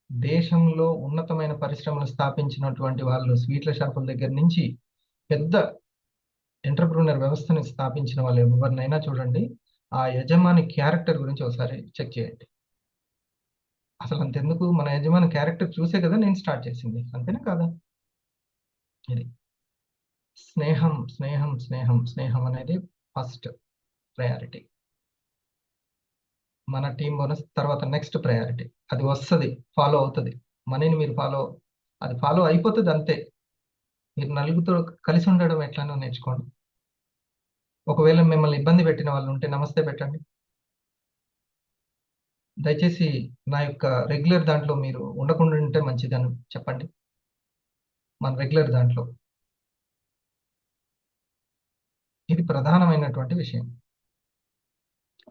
దేశంలో ఉన్నతమైన పరిశ్రమలు స్థాపించినటువంటి వాళ్ళు, స్వీట్ల షాపుల దగ్గర నుంచి పెద్ద ఎంటర్ప్రినర్ వ్యవస్థని స్థాపించిన వాళ్ళు ఎవరినైనా చూడండి, ఆ యజమాని క్యారెక్టర్ గురించి ఒకసారి చెక్ చేయండి. అసలు అంతెందుకు, మన యజమాని క్యారెక్టర్ చూసే కదా నేను స్టార్ట్ చేసింది, అంతేనా కాదా? ఇది స్నేహం స్నేహం స్నేహం స్నేహం అనేది ఫస్ట్ ప్రయారిటీ. మన టీం బోనస్ తర్వాత నెక్స్ట్ ప్రయారిటీ. అది వస్తుంది, ఫాలో అవుతుంది. మనీని మీరు అది ఫాలో అయిపోతుంది అంతే. మీరు నలుగురితో కలిసి ఉండడం ఎట్లానో నేర్చుకోండి. ఒకవేళ మిమ్మల్ని ఇబ్బంది పెట్టిన వాళ్ళు ఉంటే నమస్తే పెట్టండి. దయచేసి నా యొక్క రెగ్యులర్ దాంట్లో మీరు ఉండకుండా ఉంటే మంచిదని చెప్పండి. మన రెగ్యులర్ దాంట్లో ఇది ప్రధానమైనటువంటి విషయం.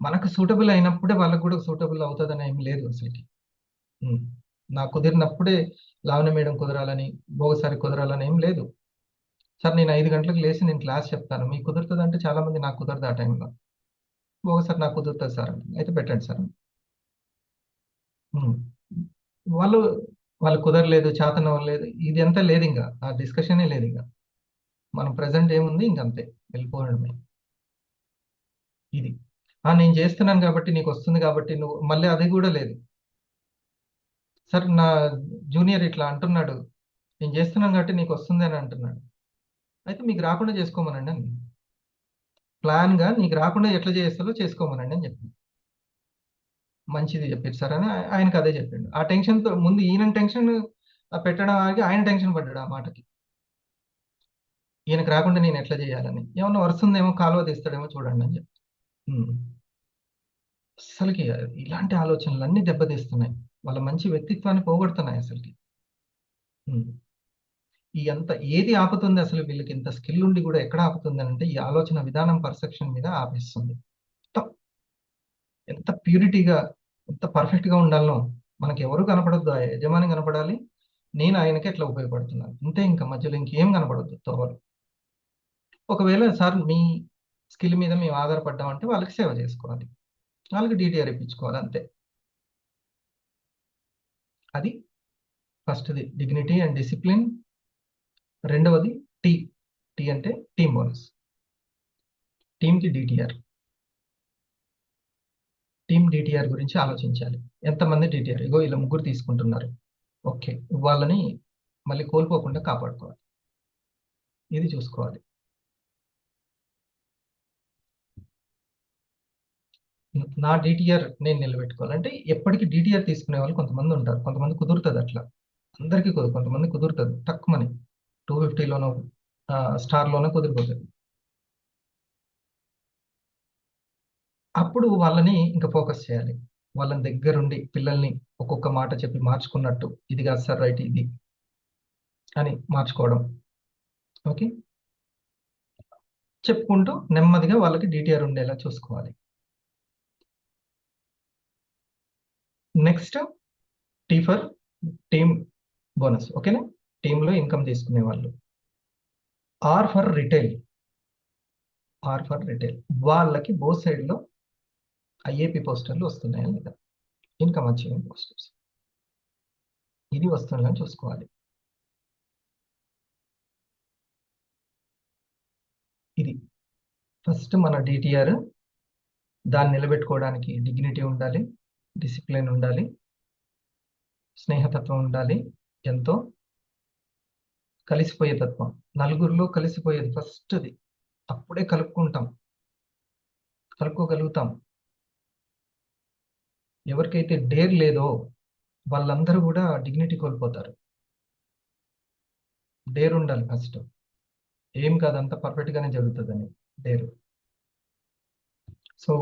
మనకు సూటబుల్ అయినప్పుడే వాళ్ళకు కూడా సూటబుల్ అవుతుందని ఏం లేదు అసలుకి. నాకు కుదిరినప్పుడే లావణ్య మేడం కుదరాలని, భోగసారి కుదరాలని ఏం లేదు. సార్ నేను 5 గంటలకు లేచి నేను క్లాస్ చెప్తాను, మీకు కుదురుతుంది అంటే చాలా మంది నాకు కుదరదు ఆ టైంలో. భోగసారి నాకు కుదురుతుంది సార్ అంటే, అయితే పెట్టండి సార్. ఉమ్. వాళ్ళు వాళ్ళు కుదరలేదు, చేతనవ్వలేదు, ఇది అంతా లేదు, ఇంకా ఆ డిస్కషనే లేదు. ఇంకా మనం ప్రజెంట్ ఏముంది, ఇంకంతే వెళ్ళిపోవడమే. ఇది. నేను చేస్తున్నాను కాబట్టి నీకు వస్తుంది కాబట్టి నువ్వు మళ్ళీ అది కూడా లేదు. సార్ నా జూనియర్ ఇట్లా అంటున్నాడు, నేను చేస్తున్నాను కాబట్టి నీకు వస్తుంది అని అంటున్నాడు, అయితే మీకు రాకుండా చేసుకోమనండి అని. ప్లాన్గా నీకు రాకుండా ఎట్లా చేస్తారో చేసుకోమనండి అని చెప్పింది. మంచిది చెప్పారు సార్ అని ఆయనకు అదే చెప్పిండు. ఆ టెన్షన్తో ముందు ఈయన టెన్షన్ పెట్టడం ఆగి ఆయన టెన్షన్ పడ్డాడు ఆ మాటకి. ఈయనకు రాకుండా నేను ఎట్లా చేయాలని, ఏమన్నా వరుస్తుందేమో కాలువ తీస్తాడేమో చూడండి అని చెప్పి. ఉమ్. అసలుకి ఇలాంటి ఆలోచనలు అన్ని దెబ్బతీస్తున్నాయి, వాళ్ళ మంచి వ్యక్తిత్వాన్ని పోగొడుతున్నాయి అసలుకి. ఉమ్. ఈ అంత ఏది ఆపుతుంది అసలు వీళ్ళకి ఇంత స్కిల్ ఉండి కూడా ఎక్కడ ఆపుతుంది అని అంటే ఈ ఆలోచన విధానం పర్సెప్షన్ మీద ఆపేస్తుంది. మొత్తం ఎంత ప్యూరిటీగా ఎంత పర్ఫెక్ట్ గా ఉండాలనో మనకి ఎవరు కనపడొద్దు, ఆ యజమాని కనపడాలి, నేను ఆయనకి ఎట్లా ఉపయోగపడుతున్నాను అంతే, ఇంకా మధ్యలో ఇంకేం కనపడొద్దు తోవలు. ఒకవేళ సార్ మీ స్కిల్ మీద మేము ఆధారపడ్డామంటే వాళ్ళకి సేవ చేసుకోవాలి, వాళ్ళకి డీటీఆర్ ఇప్పించుకోవాలి అంతే. అది ఫస్ట్ది డిగ్నిటీ అండ్ డిసిప్లిన్. రెండవది టీ. టీ అంటే టీమ్ బోనస్. టీమ్కి డిటిఆర్. టీమ్ డిటిఆర్ గురించి ఆలోచించాలి. ఎంతమంది డిటిఆర్, ఇగో ఇలా ముగ్గురు తీసుకుంటున్నారు, ఓకే, వాళ్ళని మళ్ళీ కోల్పోకుండా కాపాడుకోవాలి, ఇది చూసుకోవాలి. నా డిటిఆర్ నేను నిలబెట్టుకోవాలంటే ఎప్పటికీ డిటిఆర్ తీసుకునే వాళ్ళు కొంతమంది ఉంటారు, కొంతమంది కుదురుతుంది అట్లా, అందరికీ కుదరదు, కొంతమంది కుదురుతుంది తక్కువని 250లోనో స్టార్లోనో కుదిరిపోతుంది. అప్పుడు వాళ్ళని ఇంకా ఫోకస్ చేయాలి, వాళ్ళని దగ్గరుండి పిల్లల్ని ఒక్కొక్క మాట చెప్పి మార్చుకున్నట్టు, ఇది కాదు సార్ రైట్ ఇది అని మార్చుకోవడం. ఓకే, చెప్పుకుంటూ నెమ్మదిగా వాళ్ళకి డిటిఆర్ ఉండేలా చూసుకోవాలి. Next T for team bonus. ఓకేనా, టీంలో ఇన్కమ్ తీసుకునే వాళ్ళు. R for retail. R for retail వాళ్ళకి బోత్ సైడ్లో ఐఏపీ పోస్టర్లు వస్తున్నాయా లేదా, ఇన్కమ్ అచీవింగ్ పోస్టర్స్, ఇది వస్తుందని చూసుకోవాలి. ఇది ఫస్ట్ మన డిటిఆర్. దాన్ని నిలబెట్టుకోవడానికి డిగ్నిటీ ఉండాలి, డిసిప్లిన్ ఉండాలి, స్నేహతత్వం ఉండాలి, ఎంతో కలిసిపోయే తత్వం, నలుగురిలో కలిసిపోయేది ఫస్ట్ది, అప్పుడే కలుపుకోగలుగుతాం. ఎవరికైతే డేర్ లేదో వాళ్ళందరూ కూడా డిగ్నిటీ కోల్పోతారు. డేర్ ఉండాలి ఫస్ట్, ఏం కాదు అంత పర్ఫెక్ట్ గానే జరుగుతుందని డేర్. సో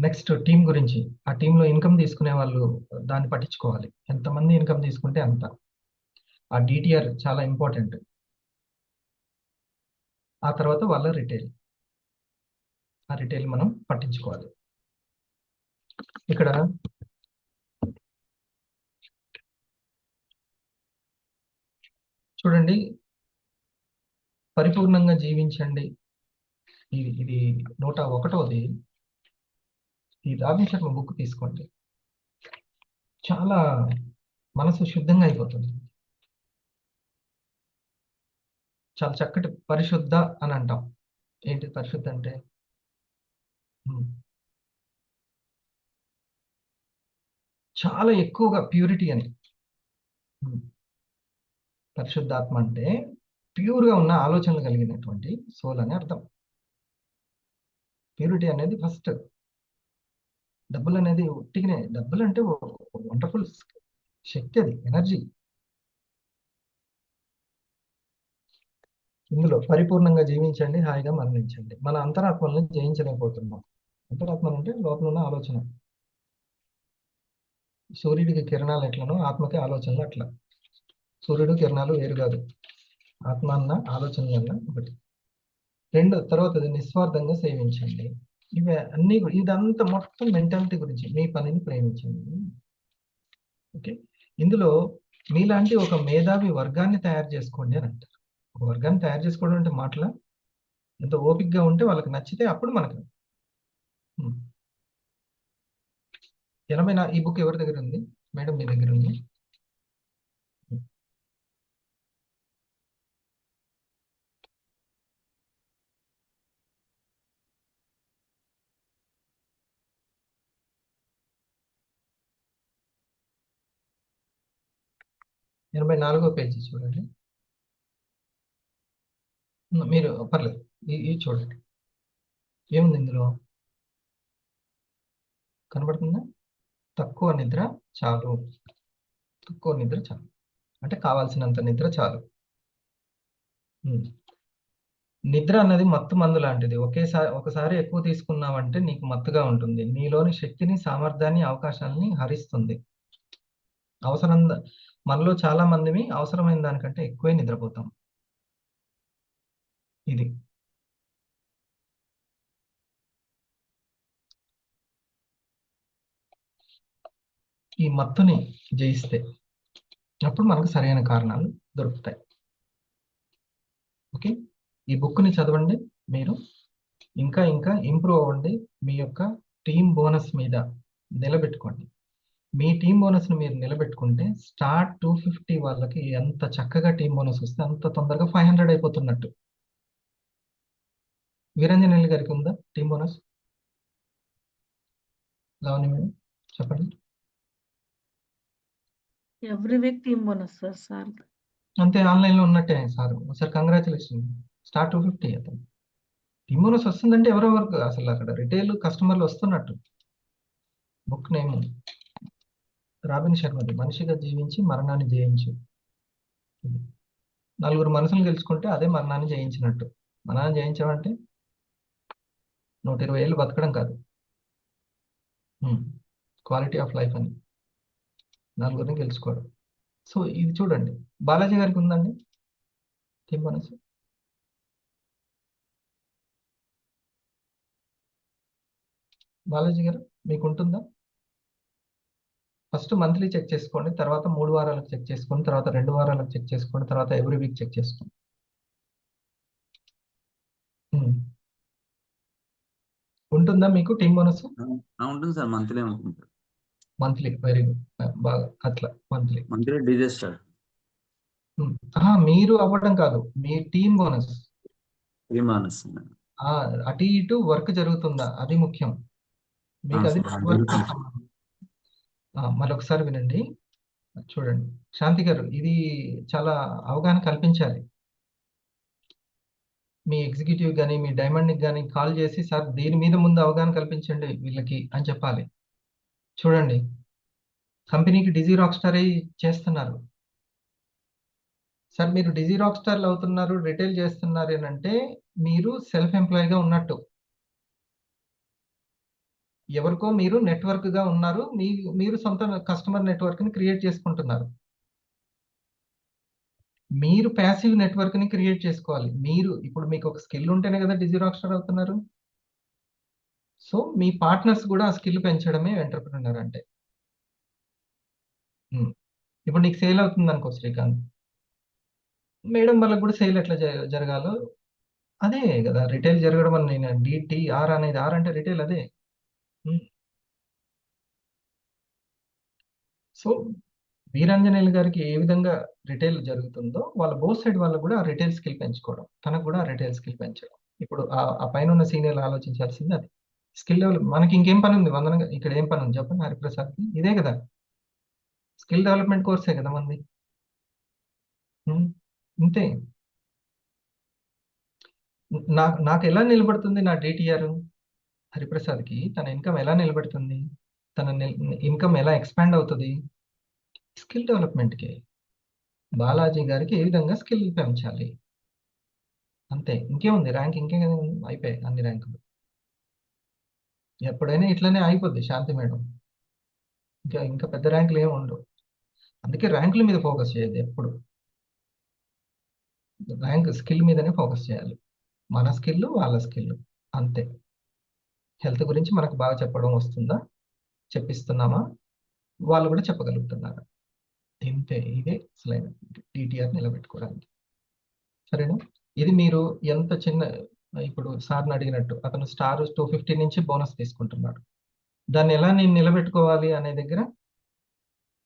నెక్స్ట్ టీం గురించి, ఆ టీంలో ఇన్కమ్ తీసుకునే వాళ్ళు దాన్ని పట్టించుకోవాలి, ఎంతమంది ఇన్కమ్ తీసుకుంటే అంత. ఆ డిటిఆర్ చాలా ఇంపార్టెంట్. ఆ తర్వాత వాళ్ళ రిటైల్, ఆ రిటైల్ మనం పట్టించుకోవాలి. ఇక్కడ చూడండి, పరిపూర్ణంగా జీవించండి, ఇది 101వ. ఈ రాబిన్ శర్మ బుక్ తీసుకోండి, చాలా మనసు శుద్ధంగా అయిపోతుంది. చాలా చక్కటి పరిశుద్ధ అని అంటాం. ఏంటి పరిశుద్ధ అంటే ఉమ్, చాలా ఎక్కువగా ప్యూరిటీ అని. ఉమ్, పరిశుద్ధాత్మ అంటే ప్యూర్గా ఉన్న ఆలోచనలు కలిగినటువంటి సోల్ అని అర్థం. ప్యూరిటీ అనేది ఫస్ట్. డబ్బులు అనేది ఉట్టిగానే, డబ్బులు అంటే వండర్ఫుల్ శక్తి, అది ఎనర్జీ. ఇందులో పరిపూర్ణంగా జీవించండి, హాయిగా మరణించండి. మన అంతరాత్మలను జయించలేకపోతున్నాం. అంతరాత్మ అంటే లోపల ఉన్న ఆలోచన. సూర్యుడికి కిరణాలు ఎట్లనో ఆత్మకి ఆలోచనలు అట్లా. సూర్యుడు కిరణాలు వేరు కాదు, ఆత్మ అన్న ఆలోచనలు అన్న ఒకటి. రెండు తర్వాతది నిస్వార్థంగా సేవించండి. ఇవి అన్ని ఇదంతా మొత్తం మెంటాలిటీ గురించి, మీ పనిని ప్రేమించండి. ఓకే, ఇందులో మీలాంటి ఒక మేధావి వర్గాన్ని తయారు చేసుకోండి అని అంటారు. ఒక వర్గాన్ని తయారు చేసుకోవడం అంటే మాటల, ఎంత ఓపికగా ఉంటే వాళ్ళకి నచ్చితే అప్పుడు మనకు. 80 ఈ బుక్ ఎవరి దగ్గర ఉంది మేడం, మీ దగ్గర ఉంది? 84వ పేజీ చూడండి. మీరు పర్లేదు, ఇది చూడండి. ఏముంది ఇందులో? కనబడుతుందా? తక్కువ నిద్ర చాలు. తక్కువ నిద్ర చాలు అంటే కావాల్సినంత నిద్ర చాలు. ఉమ్. నిద్ర అన్నది మత్తు మందు లాంటిది. ఒకసారి ఎక్కువ తీసుకున్నావంటే నీకు మత్తుగా ఉంటుంది. నీలోని శక్తిని, సామర్థ్యాన్ని, అవకాశాలని హరిస్తుంది. అవసరం మనలో చాలా మందిమి అవసరమైన దానికంటే ఎక్కువే నిద్రపోతాం. ఇది ఈ మత్తుని జయిస్తే అప్పుడు మనకు సరైన కారణాలు దొరుకుతాయి. ఓకే, ఈ బుక్ని చదవండి. మీరు ఇంకా ఇంకా ఇంప్రూవ్ అవ్వండి. మీ యొక్క టీమ్ బోనస్ మీద నిలబెట్టుకోండి. మీ టీమ్ బోనస్ను మీరు నిలబెట్టుకుంటే స్టార్ట్ 250 వాళ్ళకి ఎంత చక్కగా టీమ్ బోనస్ వస్తే అంత తొందరగా 500 అయిపోతున్నట్టు. వీరంజనేయులు గారికి ఉందా టీమ్ బోనస్? లావణ్య మేడం చెప్పండి. Every week team bonus sir. అంతే, ఆన్లైన్లో ఉన్నట్టే సార్. సార్ కంగ్రాచులేషన్, స్టార్ట్ 250 అతను టీమ్ బోనస్ వస్తుందంటే ఎవరెవరికి అసలు అక్కడ రిటైల్ కస్టమర్లు వస్తున్నట్టు. బుక్ నేమ్ రాబిన్ శర్మది, మనిషిగా జీవించి మరణాన్ని జయించు. నలుగురు మనసులు గెలుచుకుంటే అదే మరణాన్ని జయించినట్టు. మరణాన్ని జయించామంటే 120 ఏళ్ళు బతకడం కాదు, క్వాలిటీ ఆఫ్ లైఫ్ అని నలుగురిని గెలుచుకోవడం. సో ఇది చూడండి, బాలాజీ గారికి ఉందండి టీమ్ బోనస్? బాలాజీ గారు మీకు ఉంటుందా? ఫస్ట్ మంత్లీ చెక్ చేసుకోండి, తర్వాత 3 వారాలకు చెక్ చేసుకోండి, తర్వాత 2 వారాలకు చెక్ చేసుకోండి, తర్వాత ఎవ్రీ వీక్ చెక్ చేసుకోండి. ఉమ్. ఉంటుందా మీకు టీమ్ బోనస్? ఉంటుంది సార్, మంత్లీ ఉంటుంది సార్. Monthly, very good. బాగా అట్లా మంత్లీ. Monthly DJ sir. మీరు అవ్వడం కాదు, మీ టీమ్ బోనస్. అటు ఇటు వర్క్ జరుగుతుందా అది ముఖ్యం. మీకు అది వర్క్. మరొకసారి వినండి, చూడండి. శాంతి గారు, ఇది చాలా అవగాహన కల్పించాలి. మీ ఎగ్జిక్యూటివ్ కానీ మీ డైమండ్కి కానీ కాల్ చేసి, సార్ దీని మీద ముందు అవగాహన కల్పించండి వీళ్ళకి అని చెప్పాలి. చూడండి, కంపెనీకి డిజీ రాక్ స్టార్ చేస్తున్నారు. సార్ మీరు డిజీ రాక్ స్టార్లు అవుతున్నారు, రిటైల్ చేస్తున్నారు అని అంటే మీరు సెల్ఫ్ ఎంప్లాయీగా ఉన్నట్టు. ఎవరికో మీరు నెట్వర్క్గా ఉన్నారు, మీరు సొంత కస్టమర్ నెట్వర్క్ని క్రియేట్ చేసుకుంటున్నారు. మీరు ప్యాసివ్ నెట్వర్క్ని క్రియేట్ చేసుకోవాలి. మీరు ఇప్పుడు మీకు ఒక స్కిల్ ఉంటేనే కదా డిజీ రాక్ స్టార్ అవుతున్నారు. సో మీ పార్ట్నర్స్ కూడా ఆ స్కిల్ పెంచడమే ఎంటర్ప్రినర్ అంటే. ఇప్పుడు నీకు సేల్ అవుతుంది అనుకో శ్రీకాంత్, మేడం వాళ్ళకి కూడా సేల్ ఎట్లా జరగాలో అదే కదా రిటైల్ జరగడం అని. నేను డిటిఆర్ అనేది, ఆర్ అంటే రిటైల్, అదే. సో వీరాంజనేయులు గారికి ఏ విధంగా రిటైల్ జరుగుతుందో వాళ్ళ బోత్ సైడ్ వాళ్ళకు కూడా ఆ రిటైల్ స్కిల్ పెంచుకోవడం, తనకు కూడా ఆ రిటైల్ స్కిల్ పెంచడం. ఇప్పుడు ఆ పైన ఉన్న సీనియర్లు ఆలోచించాల్సింది అది. Skill develop. మనకి ఇంకేం పని ఉంది వందన ఇక్కడ? ఏం పని ఉంది చెప్పండి హరిప్రసాద్కి? ఇదే కదా స్కిల్ డెవలప్మెంట్ కోర్సే కదా మంది. ఇంతే. నాకు ఎలా నిలబడుతుంది నా డిటిఆర్? హరిప్రసాద్కి తన ఇన్కమ్ ఎలా నిలబడుతుంది? తన ఇన్కమ్ ఎలా ఎక్స్పాండ్ అవుతుంది? స్కిల్ డెవలప్మెంట్కి. బాలాజీ గారికి ఏ విధంగా స్కిల్ పెంచాలి, అంతే. ఇంకేముంది, ర్యాంక్ ఇంకేం అయిపోయాయి అన్ని ర్యాంకులు. ఎప్పుడైనా ఇట్లనే అయిపోద్ది శాంతి మేడం, ఇంకా పెద్ద ర్యాంకులు ఏమి ఉండవు. అందుకే ర్యాంకుల మీద ఫోకస్ చేయద్దు ఎప్పుడు, ర్యాంక్ స్కిల్ మీదనే ఫోకస్ చేయాలి. మన స్కిల్ వాళ్ళ స్కిల్, అంతే. హెల్త్ గురించి మనకు బాగా చెప్పడం వస్తుందా, చెప్పిస్తున్నామా, వాళ్ళు కూడా చెప్పగలుగుతున్నారా, ఇంతే. ఇదే అసలైన టీటీఆర్ నిలబెట్టుకోవడానికి. సరేనా? ఇది మీరు ఎంత చిన్న, ఇప్పుడు సార్ని అడిగినట్టు అతను స్టార్ 250 నుంచి బోనస్ తీసుకుంటున్నాడు, దాన్ని ఎలా నేను నిలబెట్టుకోవాలి అనే దగ్గర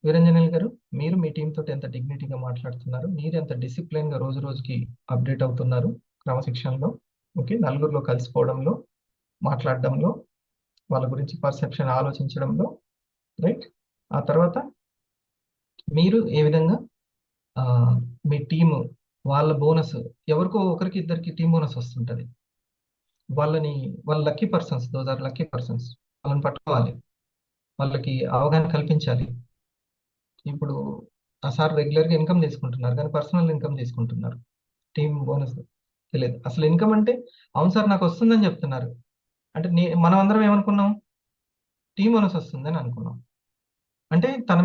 వీరంజనేయులు గారు మీరు మీ టీం తోటి ఎంత డిగ్నిటీగా మాట్లాడుతున్నారు, మీరు ఎంత డిసిప్లిన్గా రోజు రోజుకి అప్డేట్ అవుతున్నారు క్రమశిక్షణలో, ఓకే, నలుగురిలో కలిసిపోవడంలో, మాట్లాడడంలో, వాళ్ళ గురించి పర్సెప్షన్ ఆలోచించడంలో, రైట్. ఆ తర్వాత మీరు ఏ విధంగా మీ టీము వాళ్ళ బోనస్, ఎవరికో ఒకరికి ఇద్దరికి టీం బోనస్ వస్తుంటుంది. వాళ్ళని వాళ్ళ lucky persons, those are lucky persons. వాళ్ళని పట్టుకోవాలి, వాళ్ళకి అవగాహన కల్పించాలి. ఇప్పుడు ఆ సార్ రెగ్యులర్గా ఇన్కమ్ తీసుకుంటున్నారు, కానీ పర్సనల్ ఇన్కమ్ తీసుకుంటున్నారు. టీమ్ బోనస్ తెలియదు అసలు ఇన్కమ్ అంటే. అవును సార్ నాకు వస్తుందని చెప్తున్నారు. అంటే మనం అందరం ఏమనుకున్నాం, టీమ్ బోనస్ వస్తుందని అనుకున్నాం. అంటే తన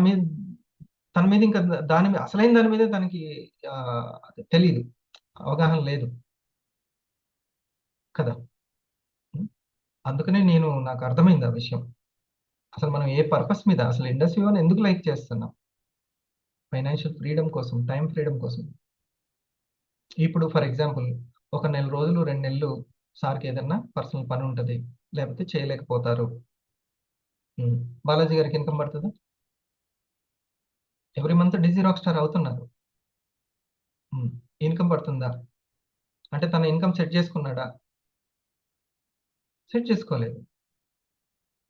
మీద ఇంకా దాని మీద, అసలైన దాని మీద తనకి ఆ, తెలీదు, అవగాహన లేదు కదా. అందుకనే నాకు అర్థమైంది ఆ విషయం. అసలు మనం ఏ పర్పస్ మీద, అసలు ఇండస్ట్రీ వన్ ఎందుకు లైక్ చేస్తున్నాం? ఫైనాన్షియల్ ఫ్రీడమ్ కోసం, టైం ఫ్రీడమ్ కోసం. ఇప్పుడు ఫర్ ఎగ్జాంపుల్ ఒక నెల రోజులు 2 నెలలు సార్కి ఏదన్నా పర్సనల్ పని ఉంటుంది, లేకపోతే చేయలేకపోతారు. బాలాజీ గారికి ఇన్కమ్ పడుతుందా? Every month DG rock star అవుతున్నారు. ఇన్కమ్ పడుతుందా? అంటే తన ఇన్కమ్ సెట్ చేసుకున్నాడా? సెట్ చేసుకోలేదు.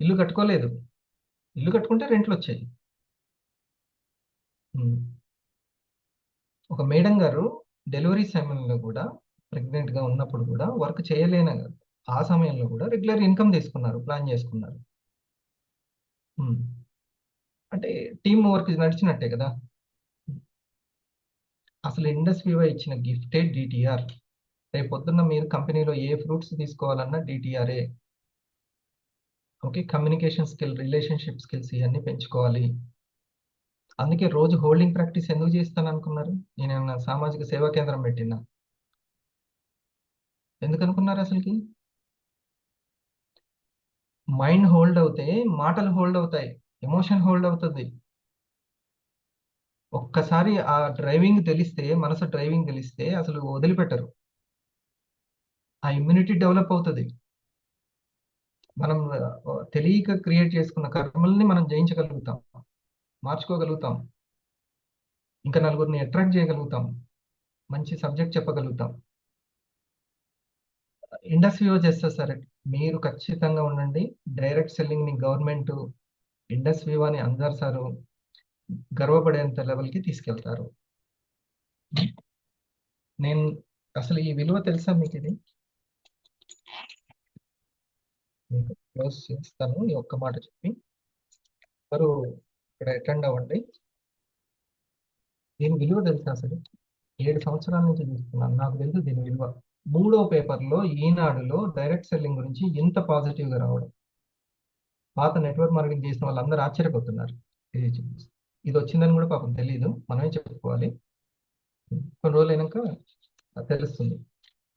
ఇల్లు కట్టుకోలేదు. ఇల్లు కట్టుకుంటే రెంట్లు వచ్చాయి. ఉమ్. ఒక మేడం గారు డెలివరీ సమయంలో కూడా, ప్రెగ్నెంట్ గా ఉన్నప్పుడు కూడా వర్క్ చేయలేని ఆ సమయంలో కూడా రెగ్యులర్ ఇన్కమ్ తీసుకున్నారు, ప్లాన్ చేసుకున్నారు. ఉమ్. అంటే టీమ్ వర్క్ నడిచినట్టే కదా. అసలు ఇండస్ట్రీ ఇచ్చిన గిఫ్టే డిటిఆర్. రేపు పొద్దున్న మీరు కంపెనీలో ఏ ఫ్రూట్స్ తీసుకోవాలన్నా డిటిఆర్ఏ. Okay, communication skill, relationship skills ఇవన్నీ పెంచుకోవాలి. అందుకే రోజు హోల్డింగ్ ప్రాక్టీస్ ఎందుకు చేస్తాను అనుకున్నారు? నేను ఏమన్నా సామాజిక సేవా కేంద్రం పెట్టినా? ఎందుకు అనుకున్నారు అసలుకి? మైండ్ హోల్డ్ అవుతే మాటలు హోల్డ్ అవుతాయి, ఎమోషన్ హోల్డ్ అవుతుంది. ఒక్కసారి ఆ డ్రైవింగ్ తెలిస్తే, మనసు డ్రైవింగ్ తెలిస్తే అసలు వదిలిపెట్టరు. ఆ ఇమ్యూనిటీ డెవలప్ అవుతుంది. మనం తెలియక క్రియేట్ చేసుకున్న కర్మల్ని మనం జయించగలుగుతాం, మార్చుకోగలుగుతాం, ఇంకా నలుగురిని అట్రాక్ట్ చేయగలుగుతాం, మంచి సబ్జెక్ట్ చెప్పగలుగుతాం. ఇండస్ట్రీలో చేస్తే సరే, మీరు ఖచ్చితంగా ఉండండి. డైరెక్ట్ సెల్లింగ్ ని గవర్నమెంట్, ఇండస్ట్రీ అని అందరు సారు గర్వపడేంత లెవెల్కి తీసుకెళ్తారు. నేను అసలు ఈ విలువ తెలుసా మీకు? ఇది మీకు క్లోజ్ చేస్తాను ఈ ఒక్క మాట చెప్పి. ఎవరు ఇక్కడ అటెండ్ అవ్వండి. దీని విలువ తెలుసా అసలు? 7 సంవత్సరాల నుంచి చూస్తున్నాను, నాకు తెలుసు దీని విలువ. 3వ పేపర్లో, ఈనాడులో డైరెక్ట్ సెల్లింగ్ గురించి ఇంత పాజిటివ్గా రావడం, పాత నెట్వర్క్ మార్కెటింగ్ చేసిన వాళ్ళందరూ ఆశ్చర్యపోతున్నారు. ఇది ఇది వచ్చిందని కూడా పాపం తెలియదు, మనమే చెప్పుకోవాలి. కొన్ని రోజులు అయినాక తెలుస్తుంది.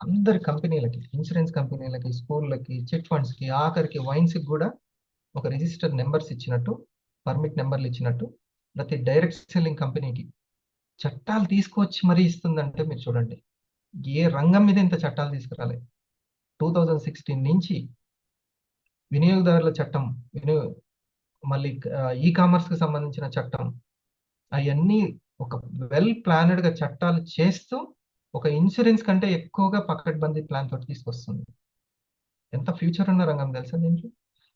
అందరి కంపెనీలకి, ఇన్సూరెన్స్ కంపెనీలకి, స్కూళ్ళకి, చిట్ ఫండ్స్కి, ఆఖరికి వైన్స్కి కూడా ఒక రిజిస్టర్ నెంబర్స్ ఇచ్చినట్టు, పర్మిట్ నెంబర్లు ఇచ్చినట్టు, ప్రతి డైరెక్ట్ సెల్లింగ్ కంపెనీకి చట్టాలు తీసుకొచ్చి మరీ ఇస్తుందంటే మీరు చూడండి. ఏ రంగం మీద ఇంత చట్టాలు తీసుకురాలి. 2016 నుంచి వినియోగదారుల చట్టం, మళ్ళీ ఈ కామర్స్ కి సంబంధించిన చట్టం, అవన్నీ ఒక వెల్ ప్లానెడ్ గా చట్టాలు చేస్తూ ఒక ఇన్సూరెన్స్ కంటే ఎక్కువగా పకడ్బందీ ప్లాన్ తోటి తీసుకొస్తుంది. ఎంత ఫ్యూచర్ ఉన్న రంగం తెలుసా దీంట్లో.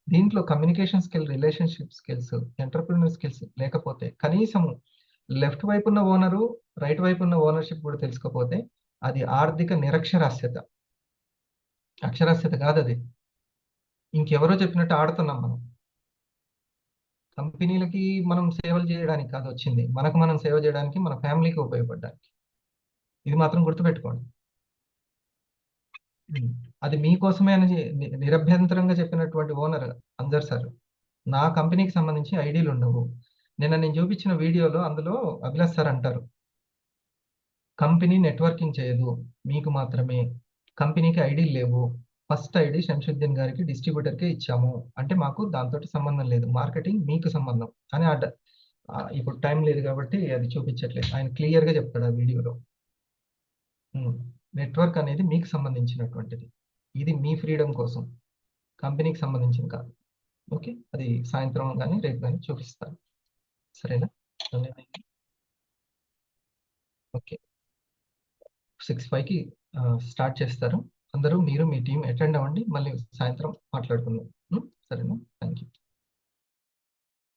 దీంట్లో communication skill, relationship skills, entrepreneur skills లేకపోతే, కనీసం లెఫ్ట్ వైపు ఉన్న ఓనరు, రైట్ వైపు ఉన్న ఓనర్షిప్ కూడా తెలుసుకోకపోతే అది ఆర్థిక నిరక్షరాస్యత. అక్షరాస్యత కాదు అది. ఇంకెవరో చెప్పినట్టు ఆడుతున్నాం మనం. కంపెనీలకి మనం సేవలు చేయడానికి కాదు వచ్చింది, మనకు మనం సేవ చేయడానికి, మన ఫ్యామిలీకి ఉపయోగపడడానికి. ఇది మాత్రం గుర్తుపెట్టుకోండి. అది మీకోసమే అని నిరభ్యంతరంగా చెప్పినటువంటి ఓనర్ అంజర్ సార్. నా కంపెనీకి సంబంధించి ఐడీలు ఉండవు. నేను చూపించిన వీడియోలో అందులో అభిలాష్ సార్ అంటారు, కంపెనీ నెట్వర్కింగ్ చేయదు, మీకు మాత్రమే. కంపెనీకి ఐడీలు లేవు. ఫస్ట్ ఐడి శంషుద్దీన్ గారికి, డిస్ట్రిబ్యూటర్కే ఇచ్చాము. అంటే మాకు దాంతో సంబంధం లేదు, మార్కెటింగ్ మీకు సంబంధం అని ఇప్పుడు టైం లేదు కాబట్టి అది చూపించట్లేదు. ఆయన క్లియర్గా చెప్తాడు ఆ వీడియోలో. నెట్వర్క్ అనేది మీకు సంబంధించినటువంటిది, ఇది మీ ఫ్రీడమ్ కోసం, కంపెనీకి సంబంధించింది కాదు. ఓకే, అది సాయంత్రం కానీ రేపు కానీ చూపిస్తాను. సరేనా? ఓకే, 6:05కి స్టార్ట్ చేస్తారు. అందరూ మీరు మీ టీం అటెండ్ అవ్వండి, మళ్ళీ సాయంత్రం మాట్లాడుకుందాం. సరేనా? Thank you.